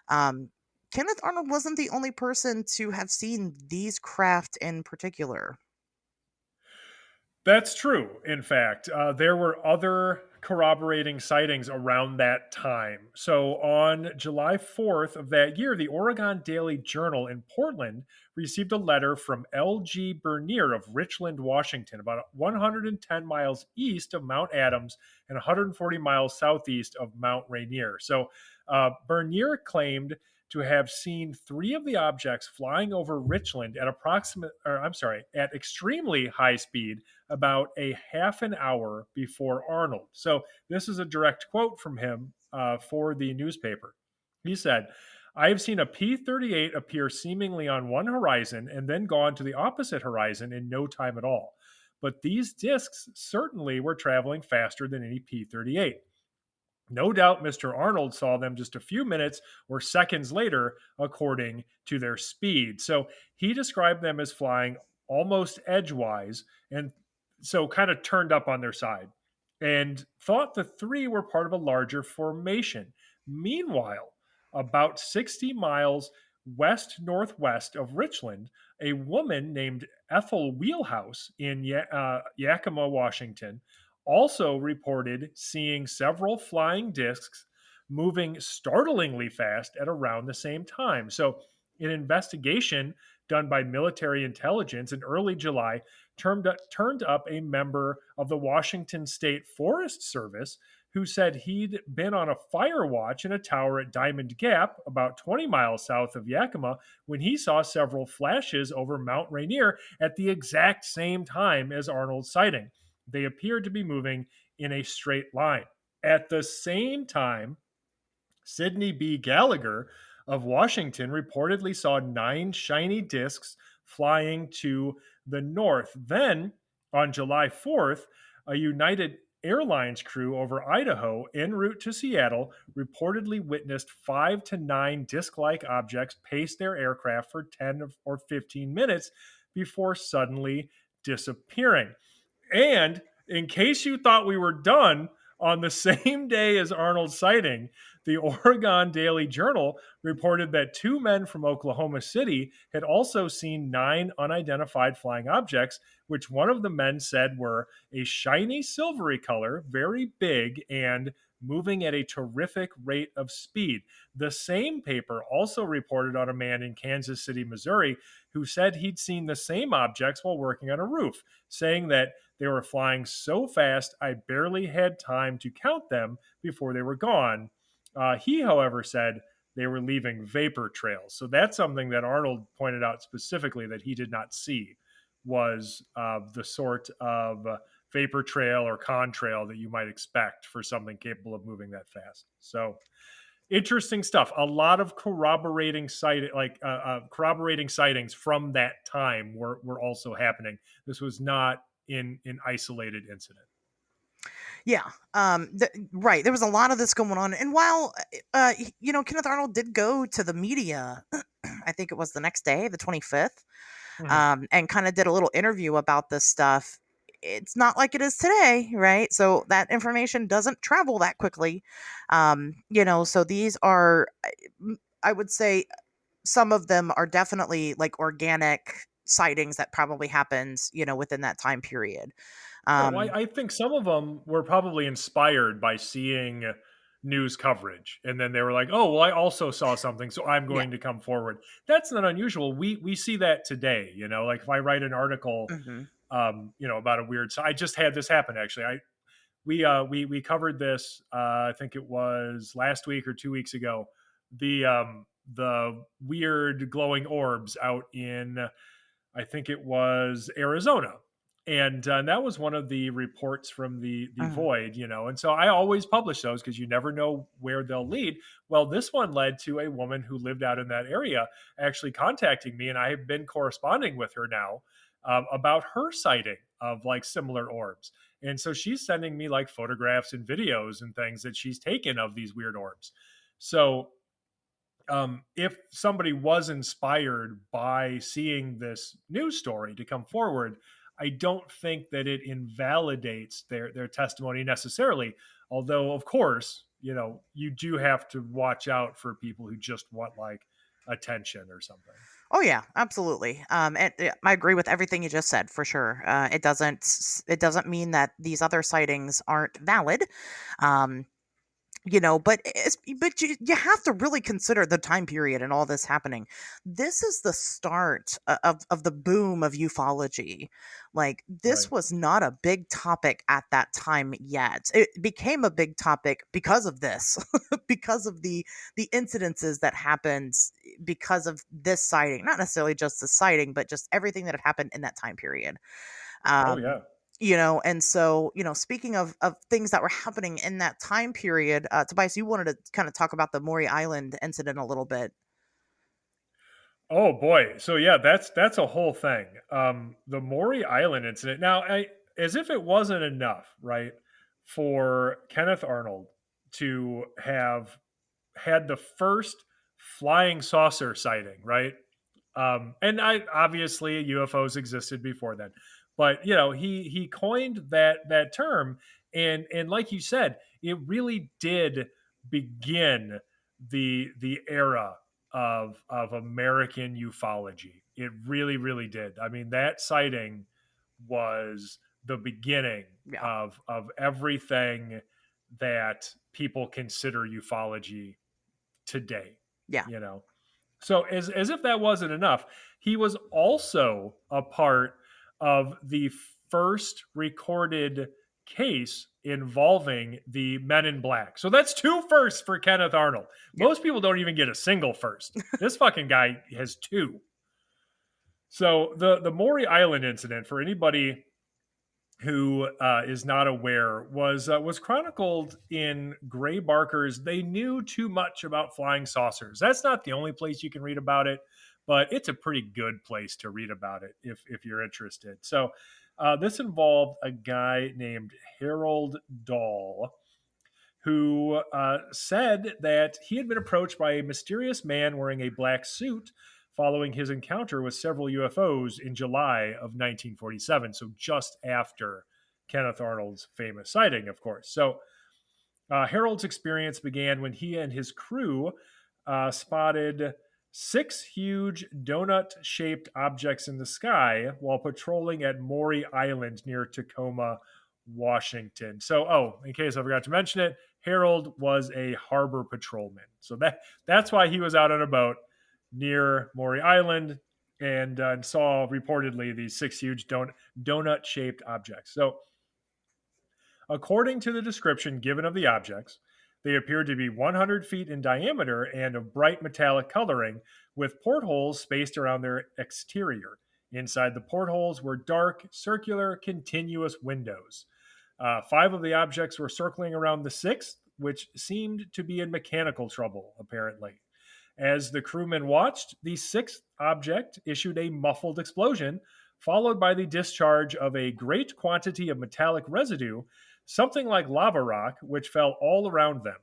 [SPEAKER 1] Um, Kenneth Arnold wasn't the only person to have seen these craft in particular.
[SPEAKER 2] That's true. In fact, there were other corroborating sightings around that time. So on July 4th of that year, the Oregon Daily Journal in Portland received a letter from L.G. Bernier of Richland, Washington, about 110 miles east of Mount Adams and 140 miles southeast of Mount Rainier. So Bernier claimed to have seen three of the objects flying over Richland at extremely high speed about a half an hour before Arnold. So this is a direct quote from him for the newspaper. He said, I have seen a P 38 appear seemingly on one horizon and then gone to the opposite horizon in no time at all. But these disks certainly were traveling faster than any P 38. No doubt Mr. Arnold saw them just a few minutes or seconds later, according to their speed. So he described them as flying almost edgewise and so kind of turned up on their side and thought the three were part of a larger formation. Meanwhile, about 60 miles west northwest of Richland, a woman named Ethel Wheelhouse in Yakima, Washington, also reported seeing several flying discs moving startlingly fast at around the same time. So, an investigation done by military intelligence in early July turned up a member of the Washington State Forest Service who said he'd been on a fire watch in a tower at Diamond Gap, about 20 miles south of Yakima, when he saw several flashes over Mount Rainier at the exact same time as Arnold's sighting. They appeared to be moving in a straight line. At the same time, Sidney B. Gallagher of Washington reportedly saw 9 shiny discs flying to the north. Then, on July 4th, a United Airlines crew over Idaho en route to Seattle reportedly witnessed 5 to 9 disc like objects pace their aircraft for 10 or 15 minutes before suddenly disappearing. And in case you thought we were done, on the same day as Arnold's sighting, the Oregon Daily Journal reported that 2 men from Oklahoma City had also seen 9 unidentified flying objects, which one of the men said were a shiny silvery color, very big, and moving at a terrific rate of speed. The same paper also reported on a man in Kansas City, Missouri, who said he'd seen the same objects while working on a roof, saying that they were flying so fast I barely had time to count them before they were gone. He, however, said they were leaving vapor trails. So that's something that Arnold pointed out specifically that he did not see was the sort of vapor trail or contrail that you might expect for something capable of moving that fast. So interesting stuff. A lot of corroborating sightings from that time were also happening. This was not in an isolated incident.
[SPEAKER 1] Yeah. Right. There was a lot of this going on. And while, Kenneth Arnold did go to the media, I think it was the next day, the 25th,
[SPEAKER 2] Mhm.
[SPEAKER 1] and kind of did a little interview about this stuff. It's not like it is today, right? So that information doesn't travel that quickly. So these are, I would say, some of them are definitely like organic sightings that probably happens, within that time period.
[SPEAKER 2] Yeah, well,
[SPEAKER 1] Um,
[SPEAKER 2] I think some of them were probably inspired by seeing news coverage, and then they were like, "Oh, well, I also saw something, so I'm
[SPEAKER 1] yeah.
[SPEAKER 2] going to come forward." That's not unusual. We see that today. Like if I write an article,
[SPEAKER 1] Hmm.
[SPEAKER 2] about a weird. So I just had this happen actually. We covered this. I think it was last week or 2 weeks ago. The weird glowing orbs out in, I think it was Arizona. And that was one of the reports from the
[SPEAKER 1] Hmm.
[SPEAKER 2] void. And so I always publish those because you never know where they'll lead. Well, this one led to a woman who lived out in that area actually contacting me, and I have been corresponding with her now about her sighting of like similar orbs. And so she's sending me like photographs and videos and things that she's taken of these weird orbs. So if somebody was inspired by seeing this news story to come forward, I don't think that it invalidates their testimony necessarily. Although, of course, you do have to watch out for people who just want like attention or something.
[SPEAKER 1] Oh yeah, absolutely. And I agree with everything you just said for sure. It doesn't mean that these other sightings aren't valid. Um, but you have to really consider the time period and all this happening. This is the start of the boom of ufology. Like, this
[SPEAKER 2] Right.
[SPEAKER 1] was not a big topic at that time yet. It became a big topic because of this, because of the incidences that happened, because of this sighting. Not necessarily just the sighting, but just everything that had happened in that time period.
[SPEAKER 2] Oh
[SPEAKER 1] um
[SPEAKER 2] yeah.
[SPEAKER 1] and so, speaking of things that were happening in that time period, Tobias, you wanted to kind of talk about the Maury Island incident a little bit.
[SPEAKER 2] Oh boy. So yeah, that's a whole thing. The Maury Island incident. Now, as if it wasn't enough, right, for Kenneth Arnold to have had the first flying saucer sighting, right? And I obviously UFOs existed before then, but he coined that term, and like you said, it really did begin the era of American ufology. It really, really did. I mean, that sighting was the beginning
[SPEAKER 1] Yeah.
[SPEAKER 2] of everything that people consider ufology today.
[SPEAKER 1] Yeah.
[SPEAKER 2] You know, so as if that wasn't enough, he was also a part of the first recorded case involving the Men in Black. So that's two firsts for Kenneth Arnold.
[SPEAKER 1] Yeah.
[SPEAKER 2] Most people don't even get a single first. This fucking guy has two. So the Maury Island incident, for anybody who is not aware, was chronicled in Gray Barker's "They Knew Too Much About Flying Saucers." That's not the only place you can read about it, but it's a pretty good place to read about it if you're interested. So this involved a guy named Harold Dahl, who said that he had been approached by a mysterious man wearing a black suit following his encounter with several UFOs in July of 1947. So just after Kenneth Arnold's famous sighting, of course. So Harold's experience began when he and his crew spotted six huge donut shaped objects in the sky while patrolling at Maury Island near Tacoma, Washington. So, in case I forgot to mention it, Harold was a harbor patrolman. So that's why he was out on a boat near Maury Island and saw reportedly these six huge donut shaped objects. So, according to the description given of the objects, they appeared to be 100 feet in diameter and of bright metallic coloring, with portholes spaced around their exterior. Inside the portholes were dark, circular, continuous windows. Five of the objects were circling around the sixth, which seemed to be in mechanical trouble, apparently. As the crewmen watched, the sixth object issued a muffled explosion, followed by the discharge of a great quantity of metallic residue, something like lava rock, which fell all around them.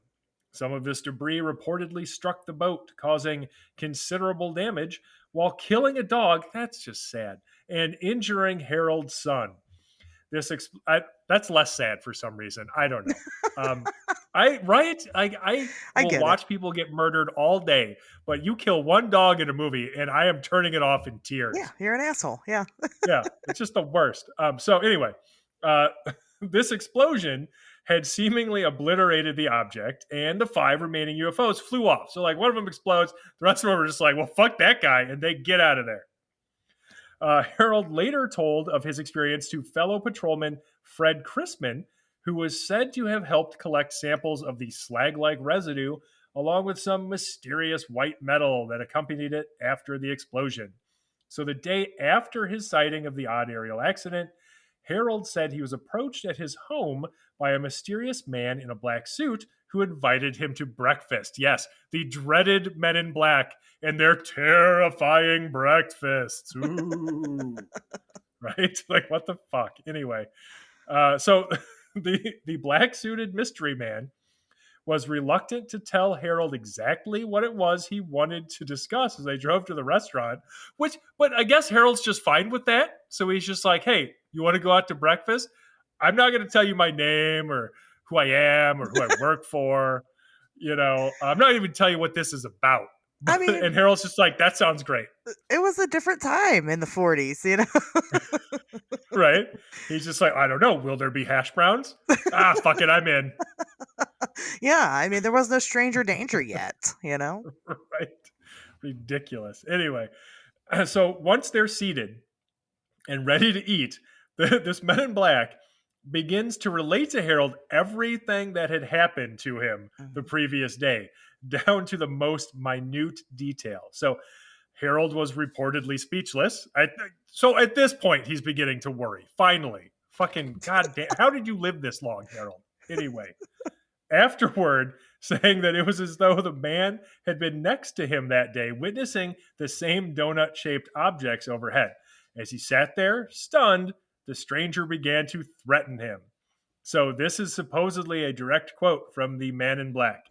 [SPEAKER 2] Some of this debris reportedly struck the boat, causing considerable damage while killing a dog, that's just sad, and injuring Harold's son. That's less sad for some reason. I don't know. I
[SPEAKER 1] I
[SPEAKER 2] will
[SPEAKER 1] get it.
[SPEAKER 2] watch people get murdered all day, but you kill one dog in a movie, and I am turning it off in
[SPEAKER 1] Yeah.
[SPEAKER 2] tears.
[SPEAKER 1] You're an asshole. Yeah.
[SPEAKER 2] Yeah, it's just the worst. So anyway, uh, this explosion had seemingly obliterated the object, and the five remaining UFOs flew off. So like one of them explodes, the rest of them are just like, well, fuck that guy, and they get out of there. Harold later told of his experience to fellow patrolman Fred Chrisman, who was said to have helped collect samples of the slag like residue along with some mysterious white metal that accompanied it after the explosion. So, the day after his sighting of the odd aerial accident, Harold said he was approached at his home by a mysterious man in a black suit who invited him to breakfast. Yes, the dreaded Men in Black and their terrifying breakfasts. Ooh. Right? Like, what the fuck? Anyway, so the black suited mystery man was reluctant to tell Harold exactly what it was he wanted to discuss as they drove to the restaurant, but I guess Harold's just fine with that. So he's just like, hey, you want to go out to breakfast? I'm not going to tell you my name or who I am or who I work for. I'm not even tell you what this is about.
[SPEAKER 1] I mean,
[SPEAKER 2] And Harold's just like, that sounds great.
[SPEAKER 1] it was a different time in the 40s, you know?
[SPEAKER 2] Right? He's just like, I don't know. Will there be hash browns? Fuck it. I'm in.
[SPEAKER 1] Yeah. I mean, there was no stranger danger yet, you know?
[SPEAKER 2] Right? Ridiculous. Anyway, so once they're seated and ready to eat, this Men in Black begins to relate to Harold everything that had happened to him the
[SPEAKER 1] Mhm.
[SPEAKER 2] previous day, down to the most minute detail. So Harold was reportedly speechless. So at this point, he's beginning to worry. Finally, fucking goddamn, how did you live this long, Harold? Anyway, afterward, saying that it was as though the man had been next to him that day, witnessing the same donut shaped objects overhead. As he sat there, stunned, the stranger began to threaten him. So, this is supposedly a direct quote from the Man in Black.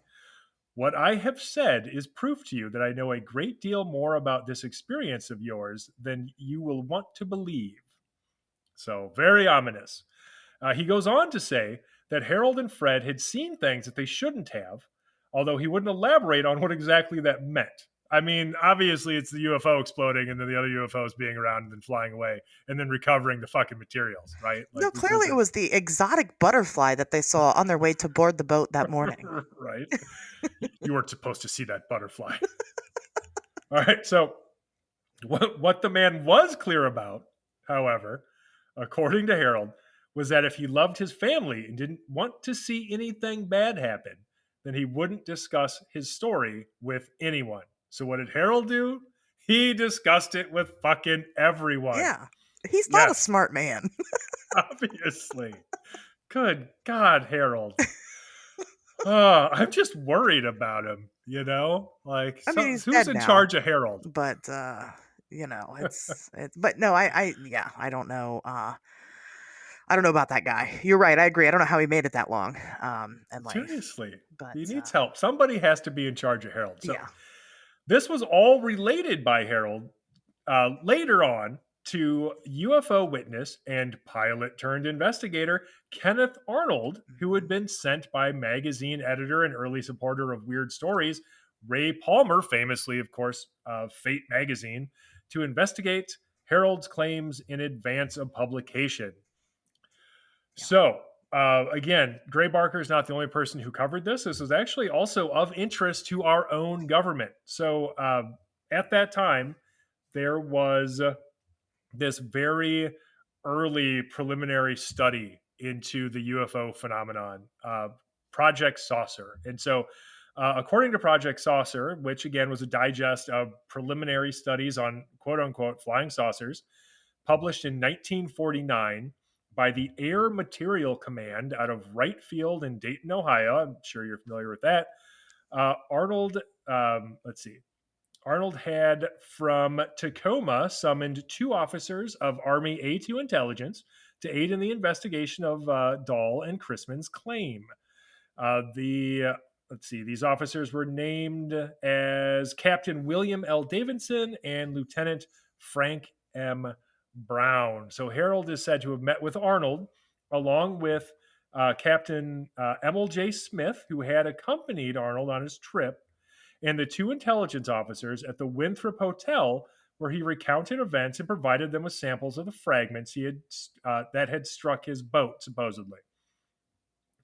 [SPEAKER 2] What I have said is proof to you that I know a great deal more about this experience of yours than you will want to believe. So, very ominous. He goes on to say that Harold and Fred had seen things that they shouldn't have, although he wouldn't elaborate on what exactly that meant. I mean, obviously it's the UFO exploding and then the other UFOs being around and then flying away and then recovering the fucking materials, right?
[SPEAKER 1] No,
[SPEAKER 2] Like this
[SPEAKER 1] clearly it
[SPEAKER 2] isn't
[SPEAKER 1] was the exotic butterfly that they saw on their way to board the boat that morning.
[SPEAKER 2] right. You weren't supposed to see that butterfly. All right. So what the man was clear about, however, according to Harold, was that if he loved his family and didn't want to see anything bad happen, then he wouldn't discuss his story with anyone. So what did Harold do? He discussed it with fucking everyone.
[SPEAKER 1] Yeah. He's not a
[SPEAKER 2] Yes,
[SPEAKER 1] smart man.
[SPEAKER 2] obviously. Good God, Harold. Oh, I'm just worried about him, you know? Like,
[SPEAKER 1] I mean,
[SPEAKER 2] so,
[SPEAKER 1] he's
[SPEAKER 2] who's
[SPEAKER 1] dead
[SPEAKER 2] in
[SPEAKER 1] now,
[SPEAKER 2] charge of Harold?
[SPEAKER 1] but it's but no, yeah, I don't know about that guy. You're right. I agree. I don't know how he made it that long in life.
[SPEAKER 2] Seriously,
[SPEAKER 1] But
[SPEAKER 2] he needs help. Somebody has to be in charge of Harold. So,
[SPEAKER 1] yeah.
[SPEAKER 2] this was all related by Harold later on to UFO witness and pilot turned investigator Kenneth Arnold, who had
[SPEAKER 1] Mhm.
[SPEAKER 2] been sent by magazine editor and early supporter of weird stories, Ray Palmer, famously, of course, Fate magazine, to investigate Harold's claims in advance of publication.
[SPEAKER 1] Yeah.
[SPEAKER 2] So, again, Gray Barker is not the only person who covered this. This was actually also of interest to our own government. So, at that time, there was this very early preliminary study into the UFO phenomenon, Project Saucer. And so, according to Project Saucer, which again was a digest of preliminary studies on quote unquote flying saucers, published in 1949 by the Air Material Command out of Wright Field in Dayton, Ohio. I'm sure you're familiar with that. Arnold, let's see, Arnold had from Tacoma summoned two officers of Army A2 intelligence to aid in the investigation of Dahl and Chrisman's claim. The let's see, these officers were named as Captain William L. Davidson and Lieutenant Frank M. Brown. So Harold is said to have met with Arnold along with Captain Emil J. Smith, who had accompanied Arnold on his trip, and the two intelligence officers at the Winthrop Hotel, where he recounted events and provided them with samples of the fragments he had that had struck his boat, supposedly.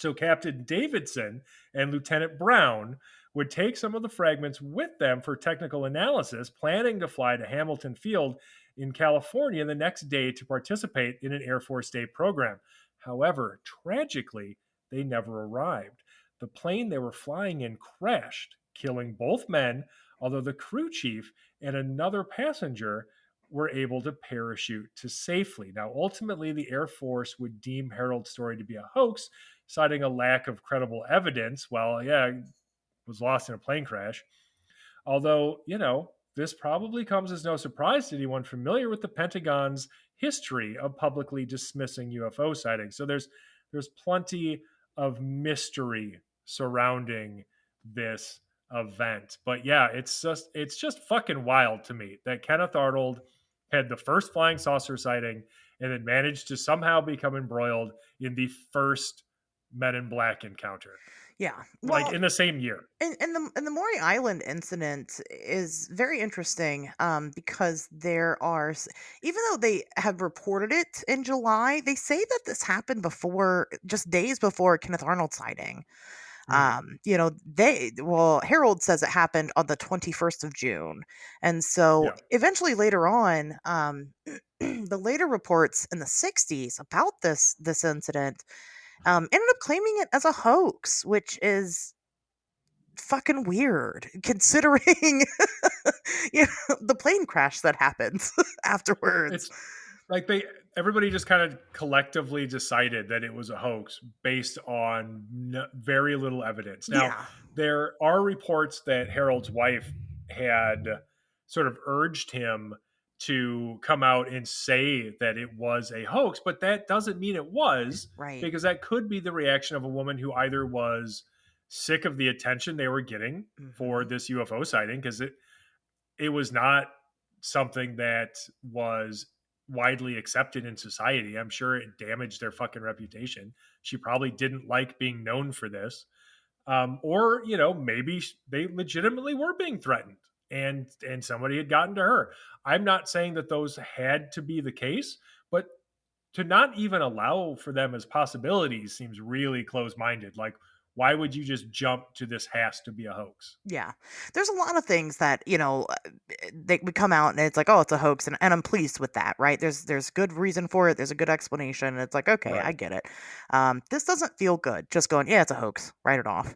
[SPEAKER 2] So Captain Davidson and Lieutenant Brown would take some of the fragments with them for technical analysis, planning to fly to Hamilton Field in California the next day to participate in an Air Force Day program. However, tragically, they never arrived. The plane they were flying in crashed, killing both men, although the crew chief and another passenger were able to parachute to safely. Now, ultimately, the Air Force would deem Harold's story to be a hoax, citing a lack of credible evidence. Well, yeah, was lost in a plane crash. Although, this probably comes as no surprise to anyone familiar with the Pentagon's history of publicly dismissing UFO sightings. So there's plenty of mystery surrounding this event. But yeah, it's just fucking wild to me that Kenneth Arnold had the first flying saucer sighting and then managed to somehow become embroiled in the first Men in Black encounter,
[SPEAKER 1] Yeah.
[SPEAKER 2] like
[SPEAKER 1] Well,
[SPEAKER 2] in the same year.
[SPEAKER 1] and the Maury Island incident is very interesting because even though they have reported it in July, they say that this happened before, just days before Kenneth Arnold sighting.
[SPEAKER 2] Mm,
[SPEAKER 1] Harold says it happened on the 21st of June. And so
[SPEAKER 2] yeah.
[SPEAKER 1] eventually later on, the later reports in the 60s about this incident ended up claiming it as a hoax, which is fucking weird considering the plane crash that happens afterwards.
[SPEAKER 2] It's like everybody just kind of collectively decided that it was a hoax based on very little evidence. Now,
[SPEAKER 1] Yeah.
[SPEAKER 2] there are reports that Harold's wife had sort of urged him to come out and say that it was a hoax, but that doesn't mean it was,
[SPEAKER 1] Right.
[SPEAKER 2] because that could be the reaction of a woman who either was sick of the attention they were getting for
[SPEAKER 1] Mhm.
[SPEAKER 2] this UFO sighting, because it was not something that was widely accepted in society. I'm sure it damaged their fucking reputation. She probably didn't like being known for this. Or, maybe they legitimately were being threatened. and somebody had gotten to her. I'm not saying that those had to be the case, but to not even allow for them as possibilities seems really close-minded. Like, why would you just jump to this has to be a hoax?
[SPEAKER 1] Yeah. There's a lot of things that, they would come out and it's like, "Oh, it's a hoax," and I'm pleased with that, right? There's good reason for it, there's a good explanation, and it's like, "Okay, I
[SPEAKER 2] Right.
[SPEAKER 1] get it." This doesn't feel good, just going, "Yeah, it's a hoax, write it off."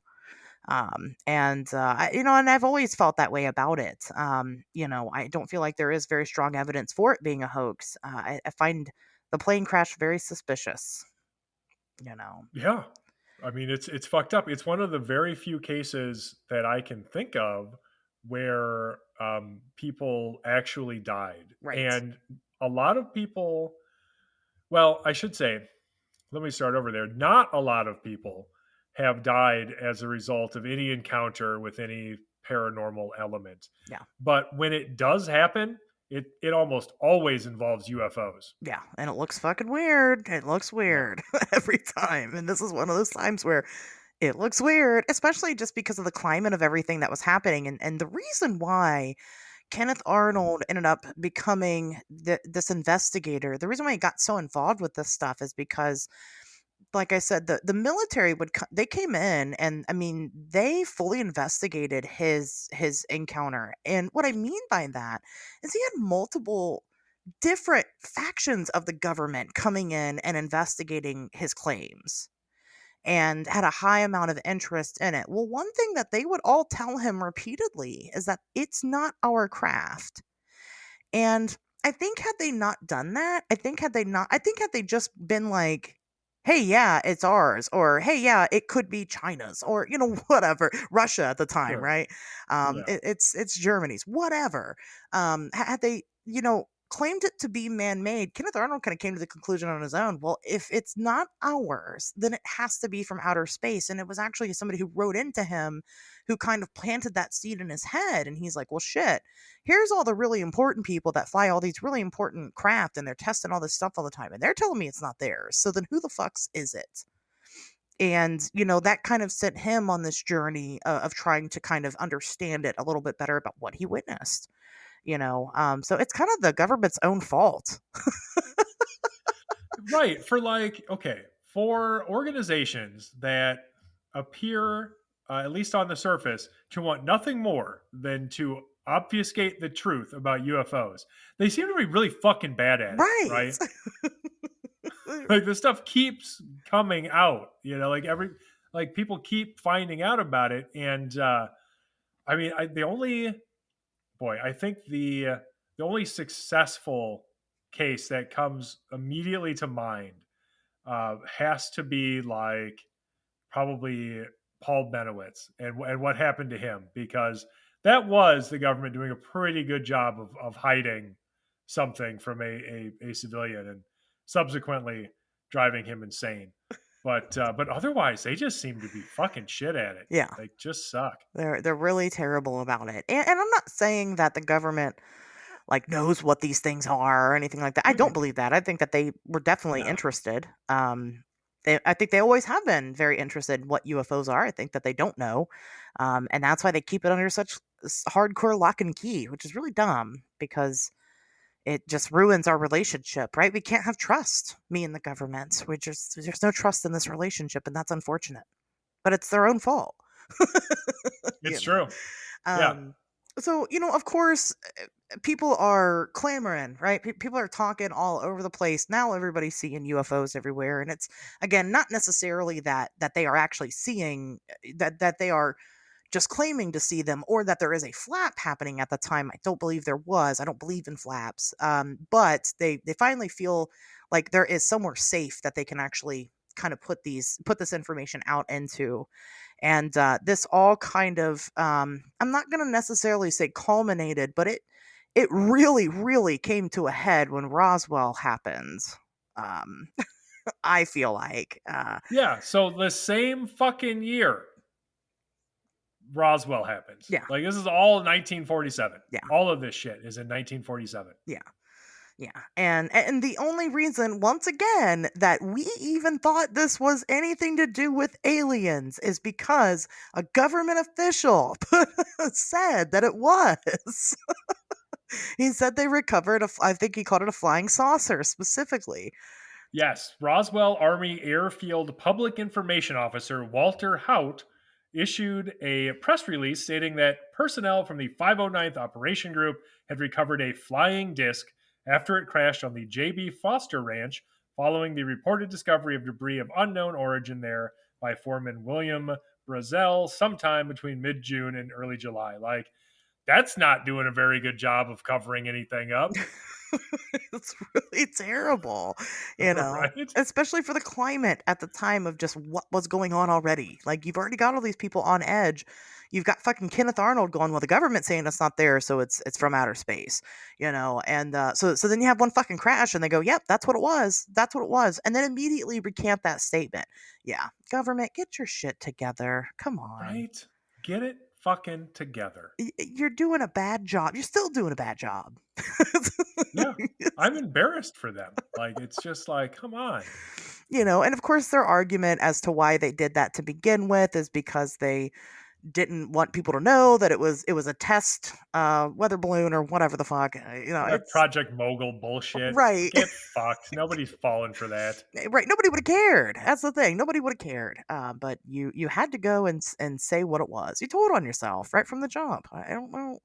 [SPEAKER 1] And I've always felt that way about it. I don't feel like there is very strong evidence for it being a hoax. I find the plane crash very suspicious, you know.
[SPEAKER 2] Yeah. I mean, it's fucked up. It's one of the very few cases that I can think of where people actually died.
[SPEAKER 1] Right.
[SPEAKER 2] And a lot of people, well, I should say, let me start over there. Not a lot of people have died as a result of any encounter with any paranormal element.
[SPEAKER 1] Yeah.
[SPEAKER 2] But when it does happen, it almost always involves UFOs.
[SPEAKER 1] Yeah, and it looks fucking weird. It looks
[SPEAKER 2] Yeah.
[SPEAKER 1] weird every time. And this is one of those times where it looks weird, especially just because of the climate of everything that was happening. And the reason why Kenneth Arnold ended up becoming this investigator, the reason why he got so involved with this stuff is because, like I said, the military they came in, and I mean, they fully investigated his encounter. And what I mean by that is he had multiple different factions of the government coming in and investigating his claims and had a high amount of interest in it. Well, one thing that they would all tell him repeatedly is that it's not our craft. And I think had they not done that, I think had they just been like, "Hey, yeah, it's ours," or "Hey, yeah, it could be China's," or whatever, Russia at the time,
[SPEAKER 2] Sure.
[SPEAKER 1] right?
[SPEAKER 2] Yeah.
[SPEAKER 1] It's Germany's, whatever. Had they, claimed it to be man-made, Kenneth Arnold kind of came to the conclusion on his own. Well, if it's not ours, then it has to be from outer space. And it was actually somebody who wrote into him, who kind of planted that seed in his head, and he's like, "Well, shit, here's all the really important people that fly all these really important craft and they're testing all this stuff all the time and they're telling me it's not theirs. So then who the fucks is it?" And, that kind of sent him on this journey of trying to kind of understand it a little bit better about what he witnessed, so it's kind of the government's own fault.
[SPEAKER 2] Right. For like, okay, for organizations that appear, at least on the surface, to want nothing more than to obfuscate the truth about UFOs, they seem to be really fucking bad at it,
[SPEAKER 1] Right.
[SPEAKER 2] right? Like this stuff keeps coming out, like people keep finding out about it. And I mean, I think the only successful case that comes immediately to mind has to be like probably Paul Benowitz and what happened to him, because that was the government doing a pretty good job of hiding something from a civilian and subsequently driving him insane. But otherwise, they just seem to be fucking shit at it.
[SPEAKER 1] Yeah.
[SPEAKER 2] They just suck.
[SPEAKER 1] They're really terrible about it. And I'm not saying that the government like knows what these things are or anything like that. I don't believe that. I think that they were definitely
[SPEAKER 2] No.
[SPEAKER 1] interested. I think they always have been very interested in what UFOs are. I think that they don't know, and that's why they keep it under such hardcore lock and key, which is really dumb because it just ruins our relationship. Right? We can't have trust. Me and the government. We just there's no trust in this relationship, and that's unfortunate. But it's their own fault. you
[SPEAKER 2] It's
[SPEAKER 1] know.
[SPEAKER 2] true. Yeah.
[SPEAKER 1] Um, so, of course, people are clamoring, right? People are talking all over the place. Now everybody's seeing UFOs everywhere. And it's, again, not necessarily that they are actually seeing, that they are just claiming to see them or that there is a flap happening at the time. I don't believe there was. I don't believe in flaps. But they finally feel like there is somewhere safe that they can actually kind of put this information out into. And this all kind of, I'm not going to necessarily say culminated, but it really, really came to a head when Roswell happened. Um, I feel like,
[SPEAKER 2] Yeah. So the same fucking year Roswell happens.
[SPEAKER 1] yeah,
[SPEAKER 2] Like this is all 1947.
[SPEAKER 1] yeah,
[SPEAKER 2] All of this shit is in 1947.
[SPEAKER 1] yeah. Yeah. And the only reason, once again, that we even thought this was anything to do with aliens is because a government official said that it was. He said they recovered I think he called it a flying saucer specifically.
[SPEAKER 2] Yes, Roswell Army Airfield Public Information Officer Walter Haut issued a press release stating that personnel from the 509th Operation Group had recovered a flying disc after it crashed on the J.B. Foster Ranch following the reported discovery of debris of unknown origin there by Foreman William Brazel sometime between mid June and early July. Like, that's not doing a very good job of covering anything up,
[SPEAKER 1] It's really terrible, you know,
[SPEAKER 2] right?
[SPEAKER 1] especially for the climate at the time of just what was going on already. Like, you've already got all these people on edge. You've got fucking Kenneth Arnold going, well, the government saying it's not there, so it's from outer space, and so then you have one fucking crash, and they go, yep, that's what it was, that's what it was, and then immediately recant that statement. Yeah, government, get your shit together. Come on,
[SPEAKER 2] Right? Get it fucking together.
[SPEAKER 1] you're doing a bad job. You're still doing a bad job.
[SPEAKER 2] Yeah. I'm embarrassed for them. Like, it's just like, come on.
[SPEAKER 1] And of course their argument as to why they did that to begin with is because they didn't want people to know that it was a test weather balloon or whatever the fuck.
[SPEAKER 2] That
[SPEAKER 1] It's
[SPEAKER 2] Project Mogul bullshit.
[SPEAKER 1] right.
[SPEAKER 2] Get fucked. Nobody's falling for that.
[SPEAKER 1] Right, nobody would have cared. That's the thing, nobody would have cared. But you had to go and say what it was. You told on yourself right from the jump. I don't know.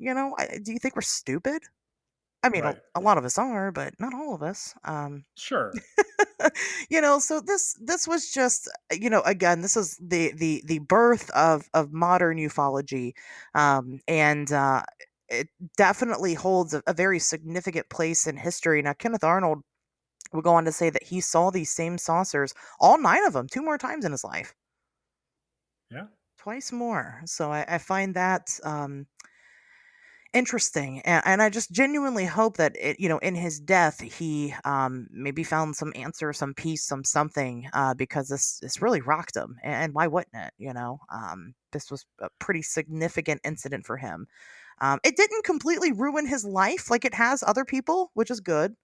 [SPEAKER 1] Do you think we're stupid? I mean,
[SPEAKER 2] Right.
[SPEAKER 1] a lot of us are, but not all of us.
[SPEAKER 2] Sure.
[SPEAKER 1] So this was just, again, this is the birth of modern ufology, and it definitely holds a very significant place in history. Now, Kenneth Arnold will go on to say that he saw these same saucers, all nine of them, two more times in his life,
[SPEAKER 2] Yeah.
[SPEAKER 1] twice more. So I find that interesting, and I just genuinely hope that in his death, he maybe found some answer, some peace, some something, because this really rocked him, and why wouldn't it? This was a pretty significant incident for him. It didn't completely ruin his life like it has other people, which is good.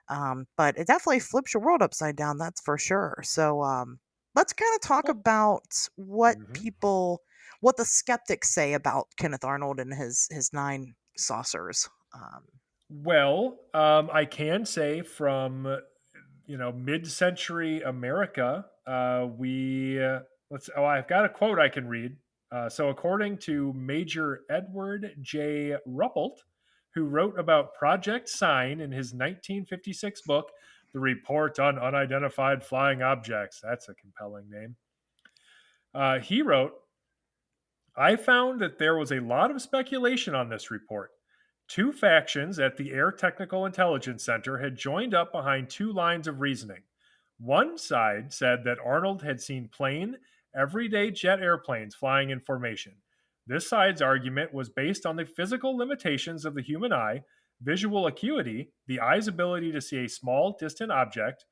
[SPEAKER 1] But it definitely flips your world upside down, that's for sure. So let's kind of talk
[SPEAKER 2] Well,
[SPEAKER 1] about
[SPEAKER 2] mhm.
[SPEAKER 1] what the skeptics say about Kenneth Arnold and his nine saucers.
[SPEAKER 2] I can say from mid-century America, I've got a quote I can read. So, according to Major Edward J. Ruppelt, who wrote about Project Sign in his 1956 book, The Report on Unidentified Flying Objects. That's a compelling name. He wrote, I found that there was a lot of speculation on this report. Two factions at the Air Technical Intelligence Center had joined up behind two lines of reasoning. One side said that Arnold had seen plain, everyday jet airplanes flying in formation. This side's argument was based on the physical limitations of the human eye, visual acuity, the eye's ability to see a small, distant object.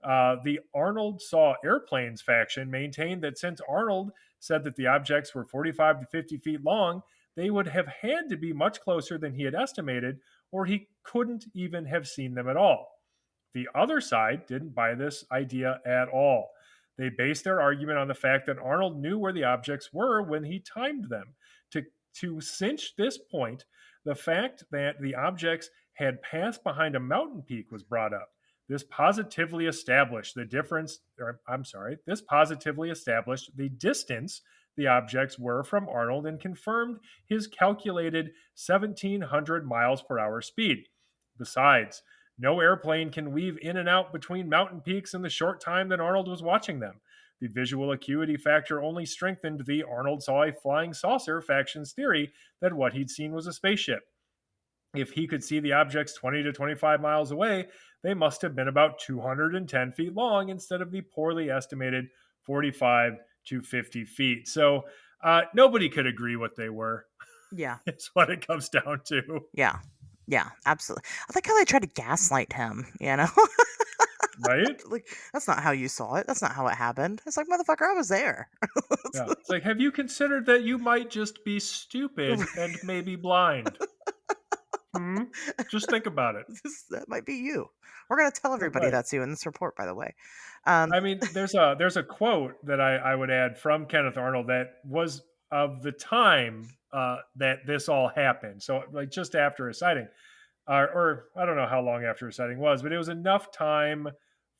[SPEAKER 2] The Arnold saw airplanes faction maintained that since Arnold said that the objects were 45 to 50 feet long, they would have had to be much closer than he had estimated, or he couldn't even have seen them at all. The other side didn't buy this idea at all. They based their argument on the fact that Arnold knew where the objects were when he timed them. To cinch this point, the fact that the objects had passed behind a mountain peak was brought up. This positively established the difference, or I'm sorry, this positively established the distance the objects were from Arnold and confirmed his calculated 1,700 miles per hour speed. Besides, no airplane can weave in and out between mountain peaks in the short time that Arnold was watching them. The visual acuity factor only strengthened the Arnold saw a flying saucer faction's theory that what he'd seen was a spaceship. If he could see the objects 20 to 25 miles away, they must have been about 210 feet long instead of the poorly estimated 45 to 50 feet. So nobody could agree what they were.
[SPEAKER 1] Yeah,
[SPEAKER 2] It's what it comes down to,
[SPEAKER 1] yeah, yeah, absolutely. I like how they tried to gaslight him.
[SPEAKER 2] right?
[SPEAKER 1] Like, that's not how you saw it. That's not how it happened. It's like, motherfucker, I was there.
[SPEAKER 2] Yeah. It's like, have you considered that you might just be stupid and maybe blind? Hmm. Just think about it.
[SPEAKER 1] That might be you. We're gonna tell everybody
[SPEAKER 2] Right.
[SPEAKER 1] that's you in this report, by the way. Um,
[SPEAKER 2] I mean, there's a quote that I would add from Kenneth Arnold that was of the time that this all happened. So like just after his sighting, or I don't know how long after his sighting was, but it was enough time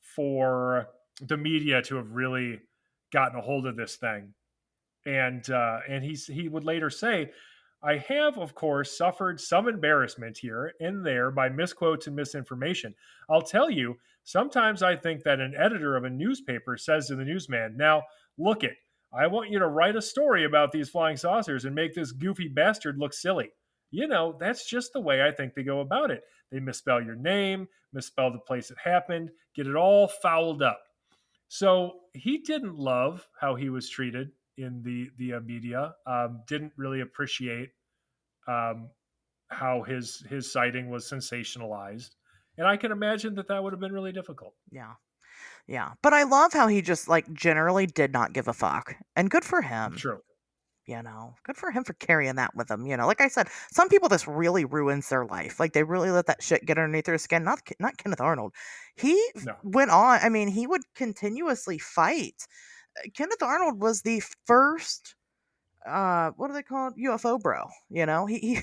[SPEAKER 2] for the media to have really gotten a hold of this thing. And he would later say, I have, of course, suffered some embarrassment here and there by misquotes and misinformation. I'll tell you, sometimes I think that an editor of a newspaper says to the newsman, now, look it, I want you to write a story about these flying saucers and make this goofy bastard look silly. You know, that's just the way I think they go about it. They misspell your name, misspell the place it happened, get it all fouled up. So he didn't love how he was treated in the media. Didn't really appreciate um, how his sighting was sensationalized, and I can imagine that that would have been really difficult.
[SPEAKER 1] yeah, yeah. But I love how he just like generally did not give a fuck, and good for him.
[SPEAKER 2] True.
[SPEAKER 1] Good for him for carrying that with him. Like I said, some people this really ruins their life. Like they really let that shit get underneath their skin. Not Kenneth Arnold.
[SPEAKER 2] No.
[SPEAKER 1] Went on. I mean, he would continuously fight. Kenneth Arnold was the first. What are they called? UFO bro. He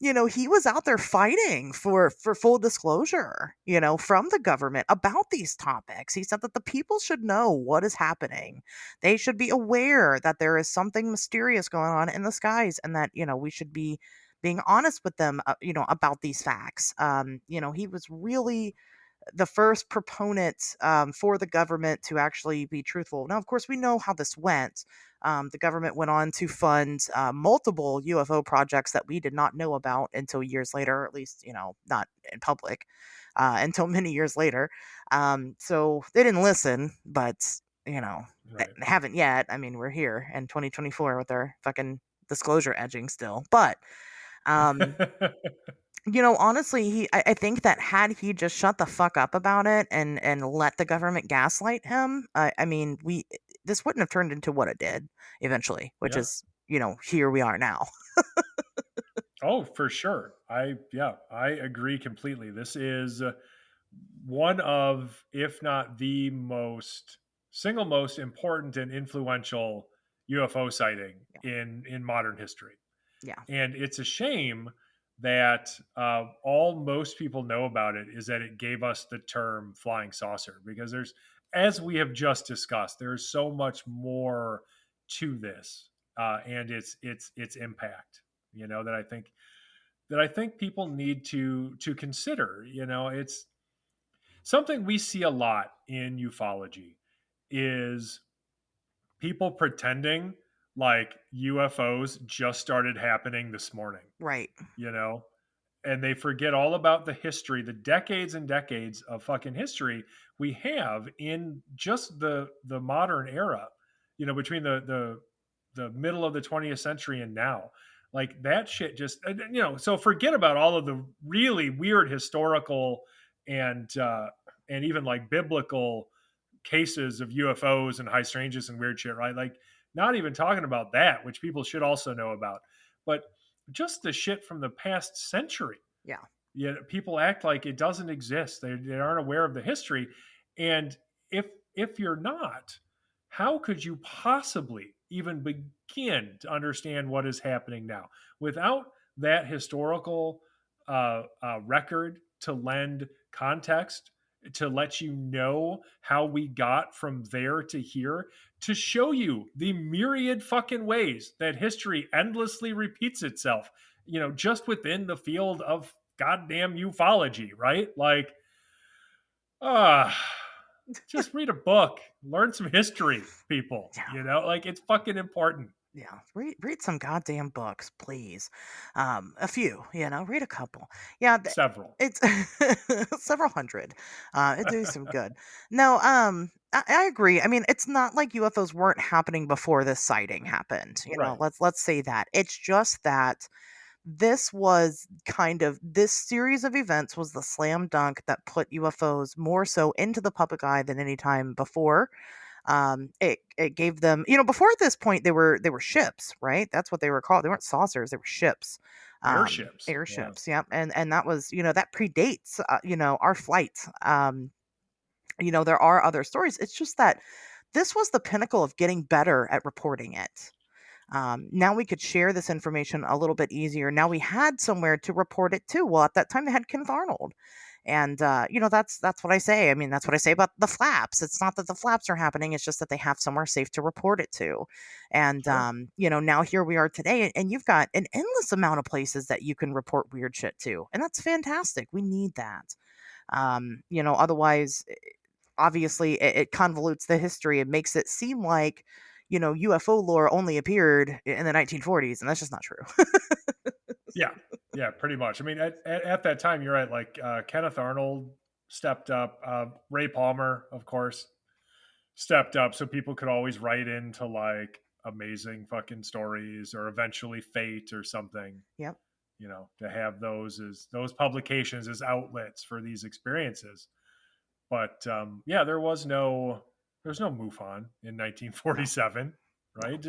[SPEAKER 1] he was out there fighting for full disclosure, from the government about these topics. He said that the people should know what is happening. They should be aware that there is something mysterious going on in the skies, and that, we should be being honest with them, about these facts. He was really the first proponent, for the government to actually be truthful. Now, of course, we know how this went. The government went on to fund multiple UFO projects that we did not know about until years later, or at least, not in public, until many years later. So they didn't listen, but, they
[SPEAKER 2] Right.
[SPEAKER 1] haven't yet. I mean, we're here in 2024 with our fucking disclosure edging still. But um, honestly, I think that had he just shut the fuck up about it and let the government gaslight him, I mean, this wouldn't have turned into what it did eventually, which
[SPEAKER 2] Yeah.
[SPEAKER 1] is, here we are now.
[SPEAKER 2] Oh, for sure. I agree completely. This is one of, if not the most single most important and influential UFO sighting
[SPEAKER 1] Yeah.
[SPEAKER 2] in modern history.
[SPEAKER 1] Yeah.
[SPEAKER 2] And it's a shame that all most people know about it is that it gave us the term flying saucer, because there's, as we have just discussed, there's so much more to this and its impact. That I think people need to consider. It's something we see a lot in ufology is people pretending like UFOs just started happening this morning,
[SPEAKER 1] Right.
[SPEAKER 2] you know, and they forget all about the history, the decades and decades of fucking history we have in just the modern era, between the middle of the 20th century and now. Like that shit just, so forget about all of the really weird historical and even like biblical cases of UFOs and high strangeness and weird shit, right? Like, not even talking about that, which people should also know about, but just the shit from the past century.
[SPEAKER 1] Yeah.
[SPEAKER 2] People act like it doesn't exist. They aren't aware of the history, and if you're not, how could you possibly even begin to understand what is happening now without that historical record to lend context, to let you know how we got from there to here, to show you the myriad fucking ways that history endlessly repeats itself, just within the field of goddamn ufology, right? Like, ah, just read a book, learn some history, people.
[SPEAKER 1] Yeah.
[SPEAKER 2] Like it's fucking important.
[SPEAKER 1] Yeah, read some goddamn books, please. A few, read a couple. Yeah,
[SPEAKER 2] Several.
[SPEAKER 1] it's several hundred. It do some good. No, I agree. I mean, it's not like UFOs weren't happening before this sighting happened.
[SPEAKER 2] Right.
[SPEAKER 1] Let's say that. It's just that this series of events was the slam dunk that put UFOs more so into the public eye than any time before. It gave them, before this point they were ships, right? That's what they were called. They weren't saucers, they were ships.
[SPEAKER 2] Airships. Yeah.
[SPEAKER 1] Airships. Yep. And that was, that predates, our flight. There are other stories. It's just that this was the pinnacle of getting better at reporting it. Now we could share this information a little bit easier. Now we had somewhere to report it to. Well, at that time they had Kenneth Arnold, and that's what I say. I mean, that's what I say about the flaps. It's not that the flaps are happening; it's just that they have somewhere safe to report it to. And
[SPEAKER 2] Sure.
[SPEAKER 1] now here we are today, and you've got an endless amount of places that you can report weird shit to, and that's fantastic. We need that. Otherwise, obviously it convolutes the history and makes it seem like UFO lore only appeared in the 1940s, and that's just not true.
[SPEAKER 2] Yeah. Yeah. Pretty much. I mean, at that time, you're right. Like Kenneth Arnold stepped up. Ray Palmer, of course, stepped up so people could always write into like amazing fucking stories or eventually fate or something,
[SPEAKER 1] Yep.
[SPEAKER 2] to have those publications as outlets for these experiences. But yeah, there's no MUFON in
[SPEAKER 1] No.
[SPEAKER 2] 1947, right?
[SPEAKER 1] No.
[SPEAKER 2] It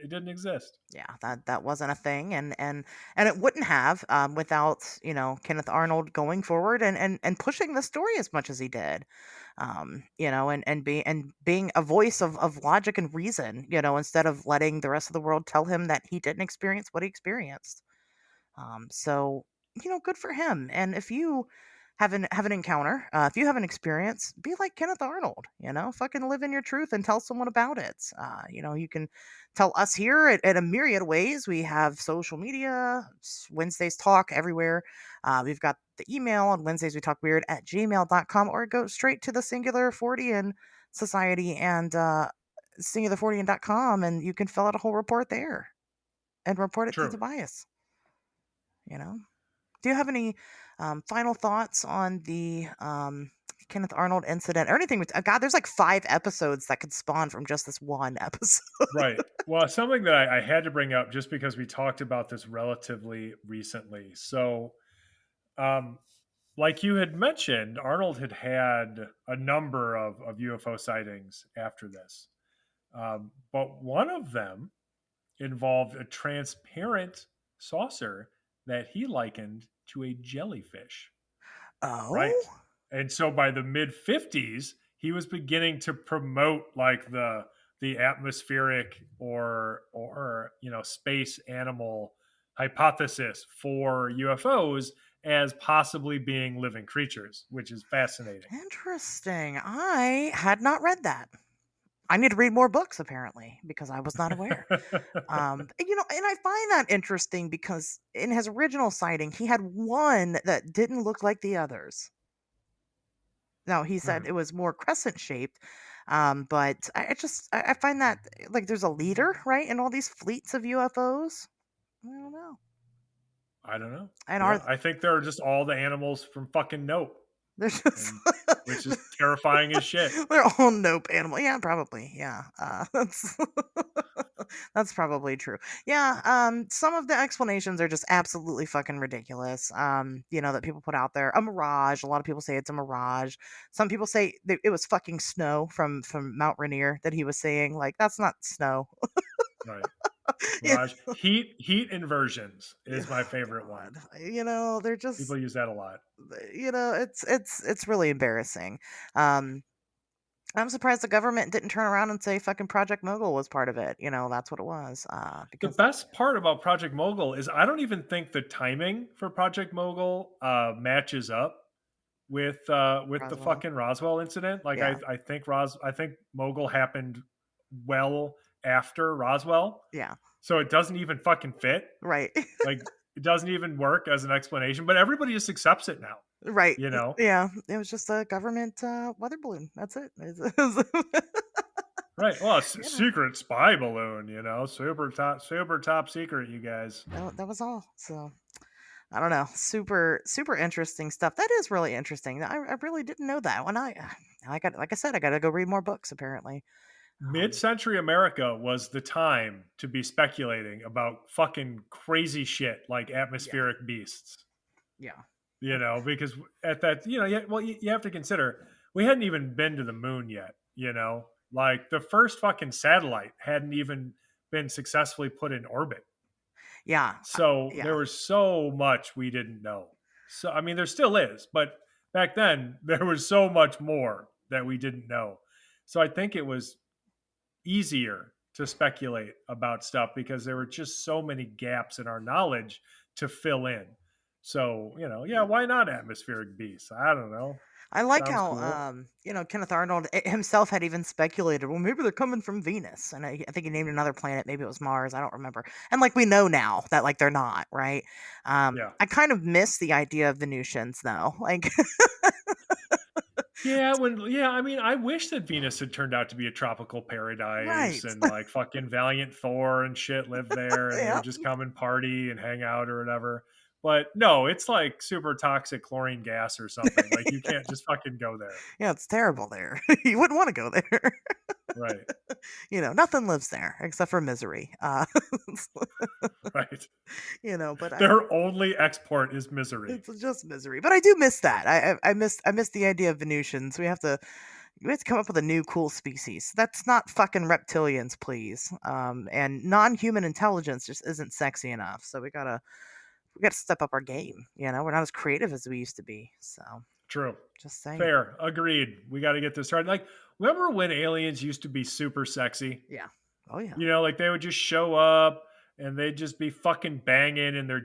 [SPEAKER 2] didn't exist.
[SPEAKER 1] Yeah, that wasn't a thing, and it wouldn't have, without Kenneth Arnold going forward and pushing the story as much as he did, and being a voice of logic and reason, instead of letting the rest of the world tell him that he didn't experience what he experienced. So good for him. And if you have an encounter, if you have an experience, be like Kenneth Arnold. Fucking live in your truth and tell someone about it. You can tell us here at a myriad of ways. We have social media, Wednesdays talk everywhere. We've got the email on Wednesdays we talk weird at gmail.com, or go straight to the Singular Fortean Society and singular40.com, and you can fill out a whole report there and report it to
[SPEAKER 2] True.
[SPEAKER 1] Tobias. you know do you have any final thoughts on the Kenneth Arnold incident or anything with God? There's like 5 episodes that could spawn from just this one episode.
[SPEAKER 2] Right. Well, something that I had to bring up just because we talked about this relatively recently. So, um, like you had mentioned, Arnold had a number of UFO sightings after this. But one of them involved a transparent saucer that he likened to a jellyfish. Right.
[SPEAKER 1] Oh,
[SPEAKER 2] And so by the mid 50s, he was beginning to promote like the atmospheric or space animal hypothesis for UFOs as possibly being living creatures, which is fascinating.
[SPEAKER 1] interesting. I had not read that. I need to read more books apparently, because I was not aware. And I find that interesting because in his original sighting, he had one that didn't look like the others. Now, he said
[SPEAKER 2] Mhm.
[SPEAKER 1] it was more crescent shaped, but I find that, like, there's a leader, right, in all these fleets of UFOs. I don't know.
[SPEAKER 2] I don't know.
[SPEAKER 1] And
[SPEAKER 2] Yeah,
[SPEAKER 1] are
[SPEAKER 2] I think they're just all the animals from fucking Nope,
[SPEAKER 1] they're just
[SPEAKER 2] and which is terrifying as shit.
[SPEAKER 1] they're all nope animal? Yeah, probably. Yeah, that's that's probably true. Yeah, some of the explanations are just absolutely fucking ridiculous. That people put out there. A mirage. A lot of people say it's a mirage. Some people say that it was fucking snow from Mount Rainier that he was saying. Like, that's not snow.
[SPEAKER 2] Right.
[SPEAKER 1] Yeah.
[SPEAKER 2] Mirage. Heat inversions is my
[SPEAKER 1] Oh
[SPEAKER 2] favorite one.
[SPEAKER 1] God. They're
[SPEAKER 2] People
[SPEAKER 1] just
[SPEAKER 2] use that a lot.
[SPEAKER 1] it's really embarrassing. Um, I'm surprised the government didn't turn around and say fucking Project Mogul was part of it. That's what it was.
[SPEAKER 2] The
[SPEAKER 1] Because
[SPEAKER 2] best part about Project Mogul is I don't even think the timing for Project Mogul matches up with the
[SPEAKER 1] Roswell.
[SPEAKER 2] fucking Roswell incident. Like
[SPEAKER 1] Yeah.
[SPEAKER 2] I think Mogul happened well after Roswell,
[SPEAKER 1] Yeah.
[SPEAKER 2] so it doesn't even fucking fit.
[SPEAKER 1] Right.
[SPEAKER 2] Like it doesn't even work as an explanation. But everybody just accepts it now.
[SPEAKER 1] Right.
[SPEAKER 2] You know,
[SPEAKER 1] Yeah. It was just a government weather balloon. That's it.
[SPEAKER 2] right? Well,
[SPEAKER 1] Yeah.
[SPEAKER 2] secret spy balloon. Super top secret. You guys.
[SPEAKER 1] That was all. So I don't know. Super, super interesting stuff. That is really interesting. I really didn't know that. Like I said, I got to go read more books. Apparently. Um,
[SPEAKER 2] Mid-century America was the time to be speculating about fucking crazy shit like
[SPEAKER 1] yeah.
[SPEAKER 2] atmospheric beasts.
[SPEAKER 1] Yeah.
[SPEAKER 2] Because at that, you have to consider we hadn't even been to the moon yet. Like the first fucking satellite hadn't even been successfully put in orbit.
[SPEAKER 1] Yeah.
[SPEAKER 2] So
[SPEAKER 1] Yeah.
[SPEAKER 2] there was so much we didn't know. So I mean, there still is, but back then there was so much more that we didn't know. So I think it was easier to speculate about stuff because there were just so many gaps in our knowledge to fill in. So, yeah, why not atmospheric beasts? I don't know.
[SPEAKER 1] I like
[SPEAKER 2] Sounds
[SPEAKER 1] how,
[SPEAKER 2] cool.
[SPEAKER 1] Kenneth Arnold himself had even speculated, well, maybe they're coming from Venus. And I think he named another planet. Maybe it was Mars. I don't remember. And like we know now that like they're not, right?
[SPEAKER 2] Yeah.
[SPEAKER 1] I kind of miss the idea of Venusians though. Like,
[SPEAKER 2] Yeah, I mean, I wish that Venus had turned out to be a tropical paradise
[SPEAKER 1] right.
[SPEAKER 2] and like fucking Valiant Thor and shit lived there and they would
[SPEAKER 1] Yeah.
[SPEAKER 2] just come and party and hang out or whatever. But no, it's like super toxic chlorine gas or something. Like you can't just fucking go there.
[SPEAKER 1] Yeah, it's terrible there. You wouldn't want to go there.
[SPEAKER 2] Right.
[SPEAKER 1] Nothing lives there except for misery.
[SPEAKER 2] Right.
[SPEAKER 1] But
[SPEAKER 2] Their only export is misery.
[SPEAKER 1] it's just misery. But I do miss that. I miss the idea of Venusians. We have to come up with a new cool species. That's not fucking reptilians, please. And non-human intelligence just isn't sexy enough. So we gotta step up our game. We're not as creative as we used to be. So
[SPEAKER 2] True.
[SPEAKER 1] just saying.
[SPEAKER 2] Fair. Agreed. We got to get this started. Like, remember when aliens used to be super sexy?
[SPEAKER 1] Yeah. Oh yeah.
[SPEAKER 2] Like they would just show up and they'd just be fucking banging in their in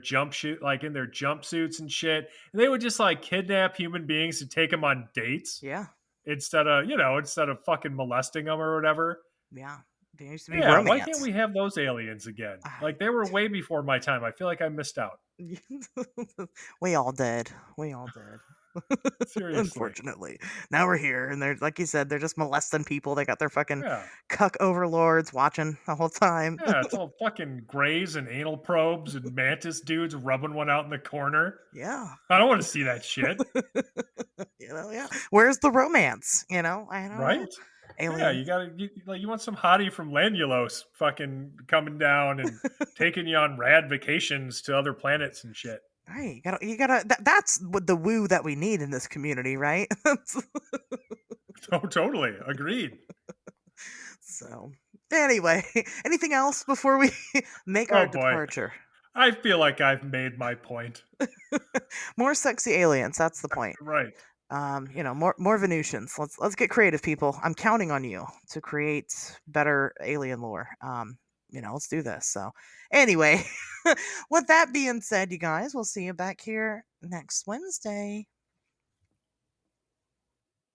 [SPEAKER 2] their jumpsuits and shit. And they would just like kidnap human beings to take them on dates
[SPEAKER 1] Yeah.
[SPEAKER 2] instead of fucking molesting them or whatever.
[SPEAKER 1] Yeah. There used to be
[SPEAKER 2] Yeah, why can't
[SPEAKER 1] romance.
[SPEAKER 2] we have those aliens again?
[SPEAKER 1] I-
[SPEAKER 2] Like they were way before my time. I feel like I missed out.
[SPEAKER 1] we all did. We all did.
[SPEAKER 2] Seriously.
[SPEAKER 1] Unfortunately, now we're here, and they're like you said, they're just molesting people. They got their fucking
[SPEAKER 2] Yeah.
[SPEAKER 1] cuck overlords watching the whole time.
[SPEAKER 2] Yeah, it's all fucking grays and anal probes and mantis dudes rubbing one out in the corner.
[SPEAKER 1] Yeah.
[SPEAKER 2] I don't want to see that shit,
[SPEAKER 1] Yeah. Where's the romance? I don't know.
[SPEAKER 2] right? Yeah,
[SPEAKER 1] Alien.
[SPEAKER 2] you want some hottie from Lanulos fucking coming down and taking you on rad vacations to other planets and shit.
[SPEAKER 1] Right. You gotta, that's what the woo that we need in this community, right?
[SPEAKER 2] Oh, totally. Agreed.
[SPEAKER 1] So, anyway, anything else before we make our
[SPEAKER 2] Oh boy.
[SPEAKER 1] departure?
[SPEAKER 2] I feel like I've made my point.
[SPEAKER 1] More sexy aliens. That's the point.
[SPEAKER 2] Right.
[SPEAKER 1] More Venusians. Let's get creative, people. I'm counting on you to create better alien lore. Let's do this. So, anyway, with that being said, you guys, we'll see you back here next Wednesday.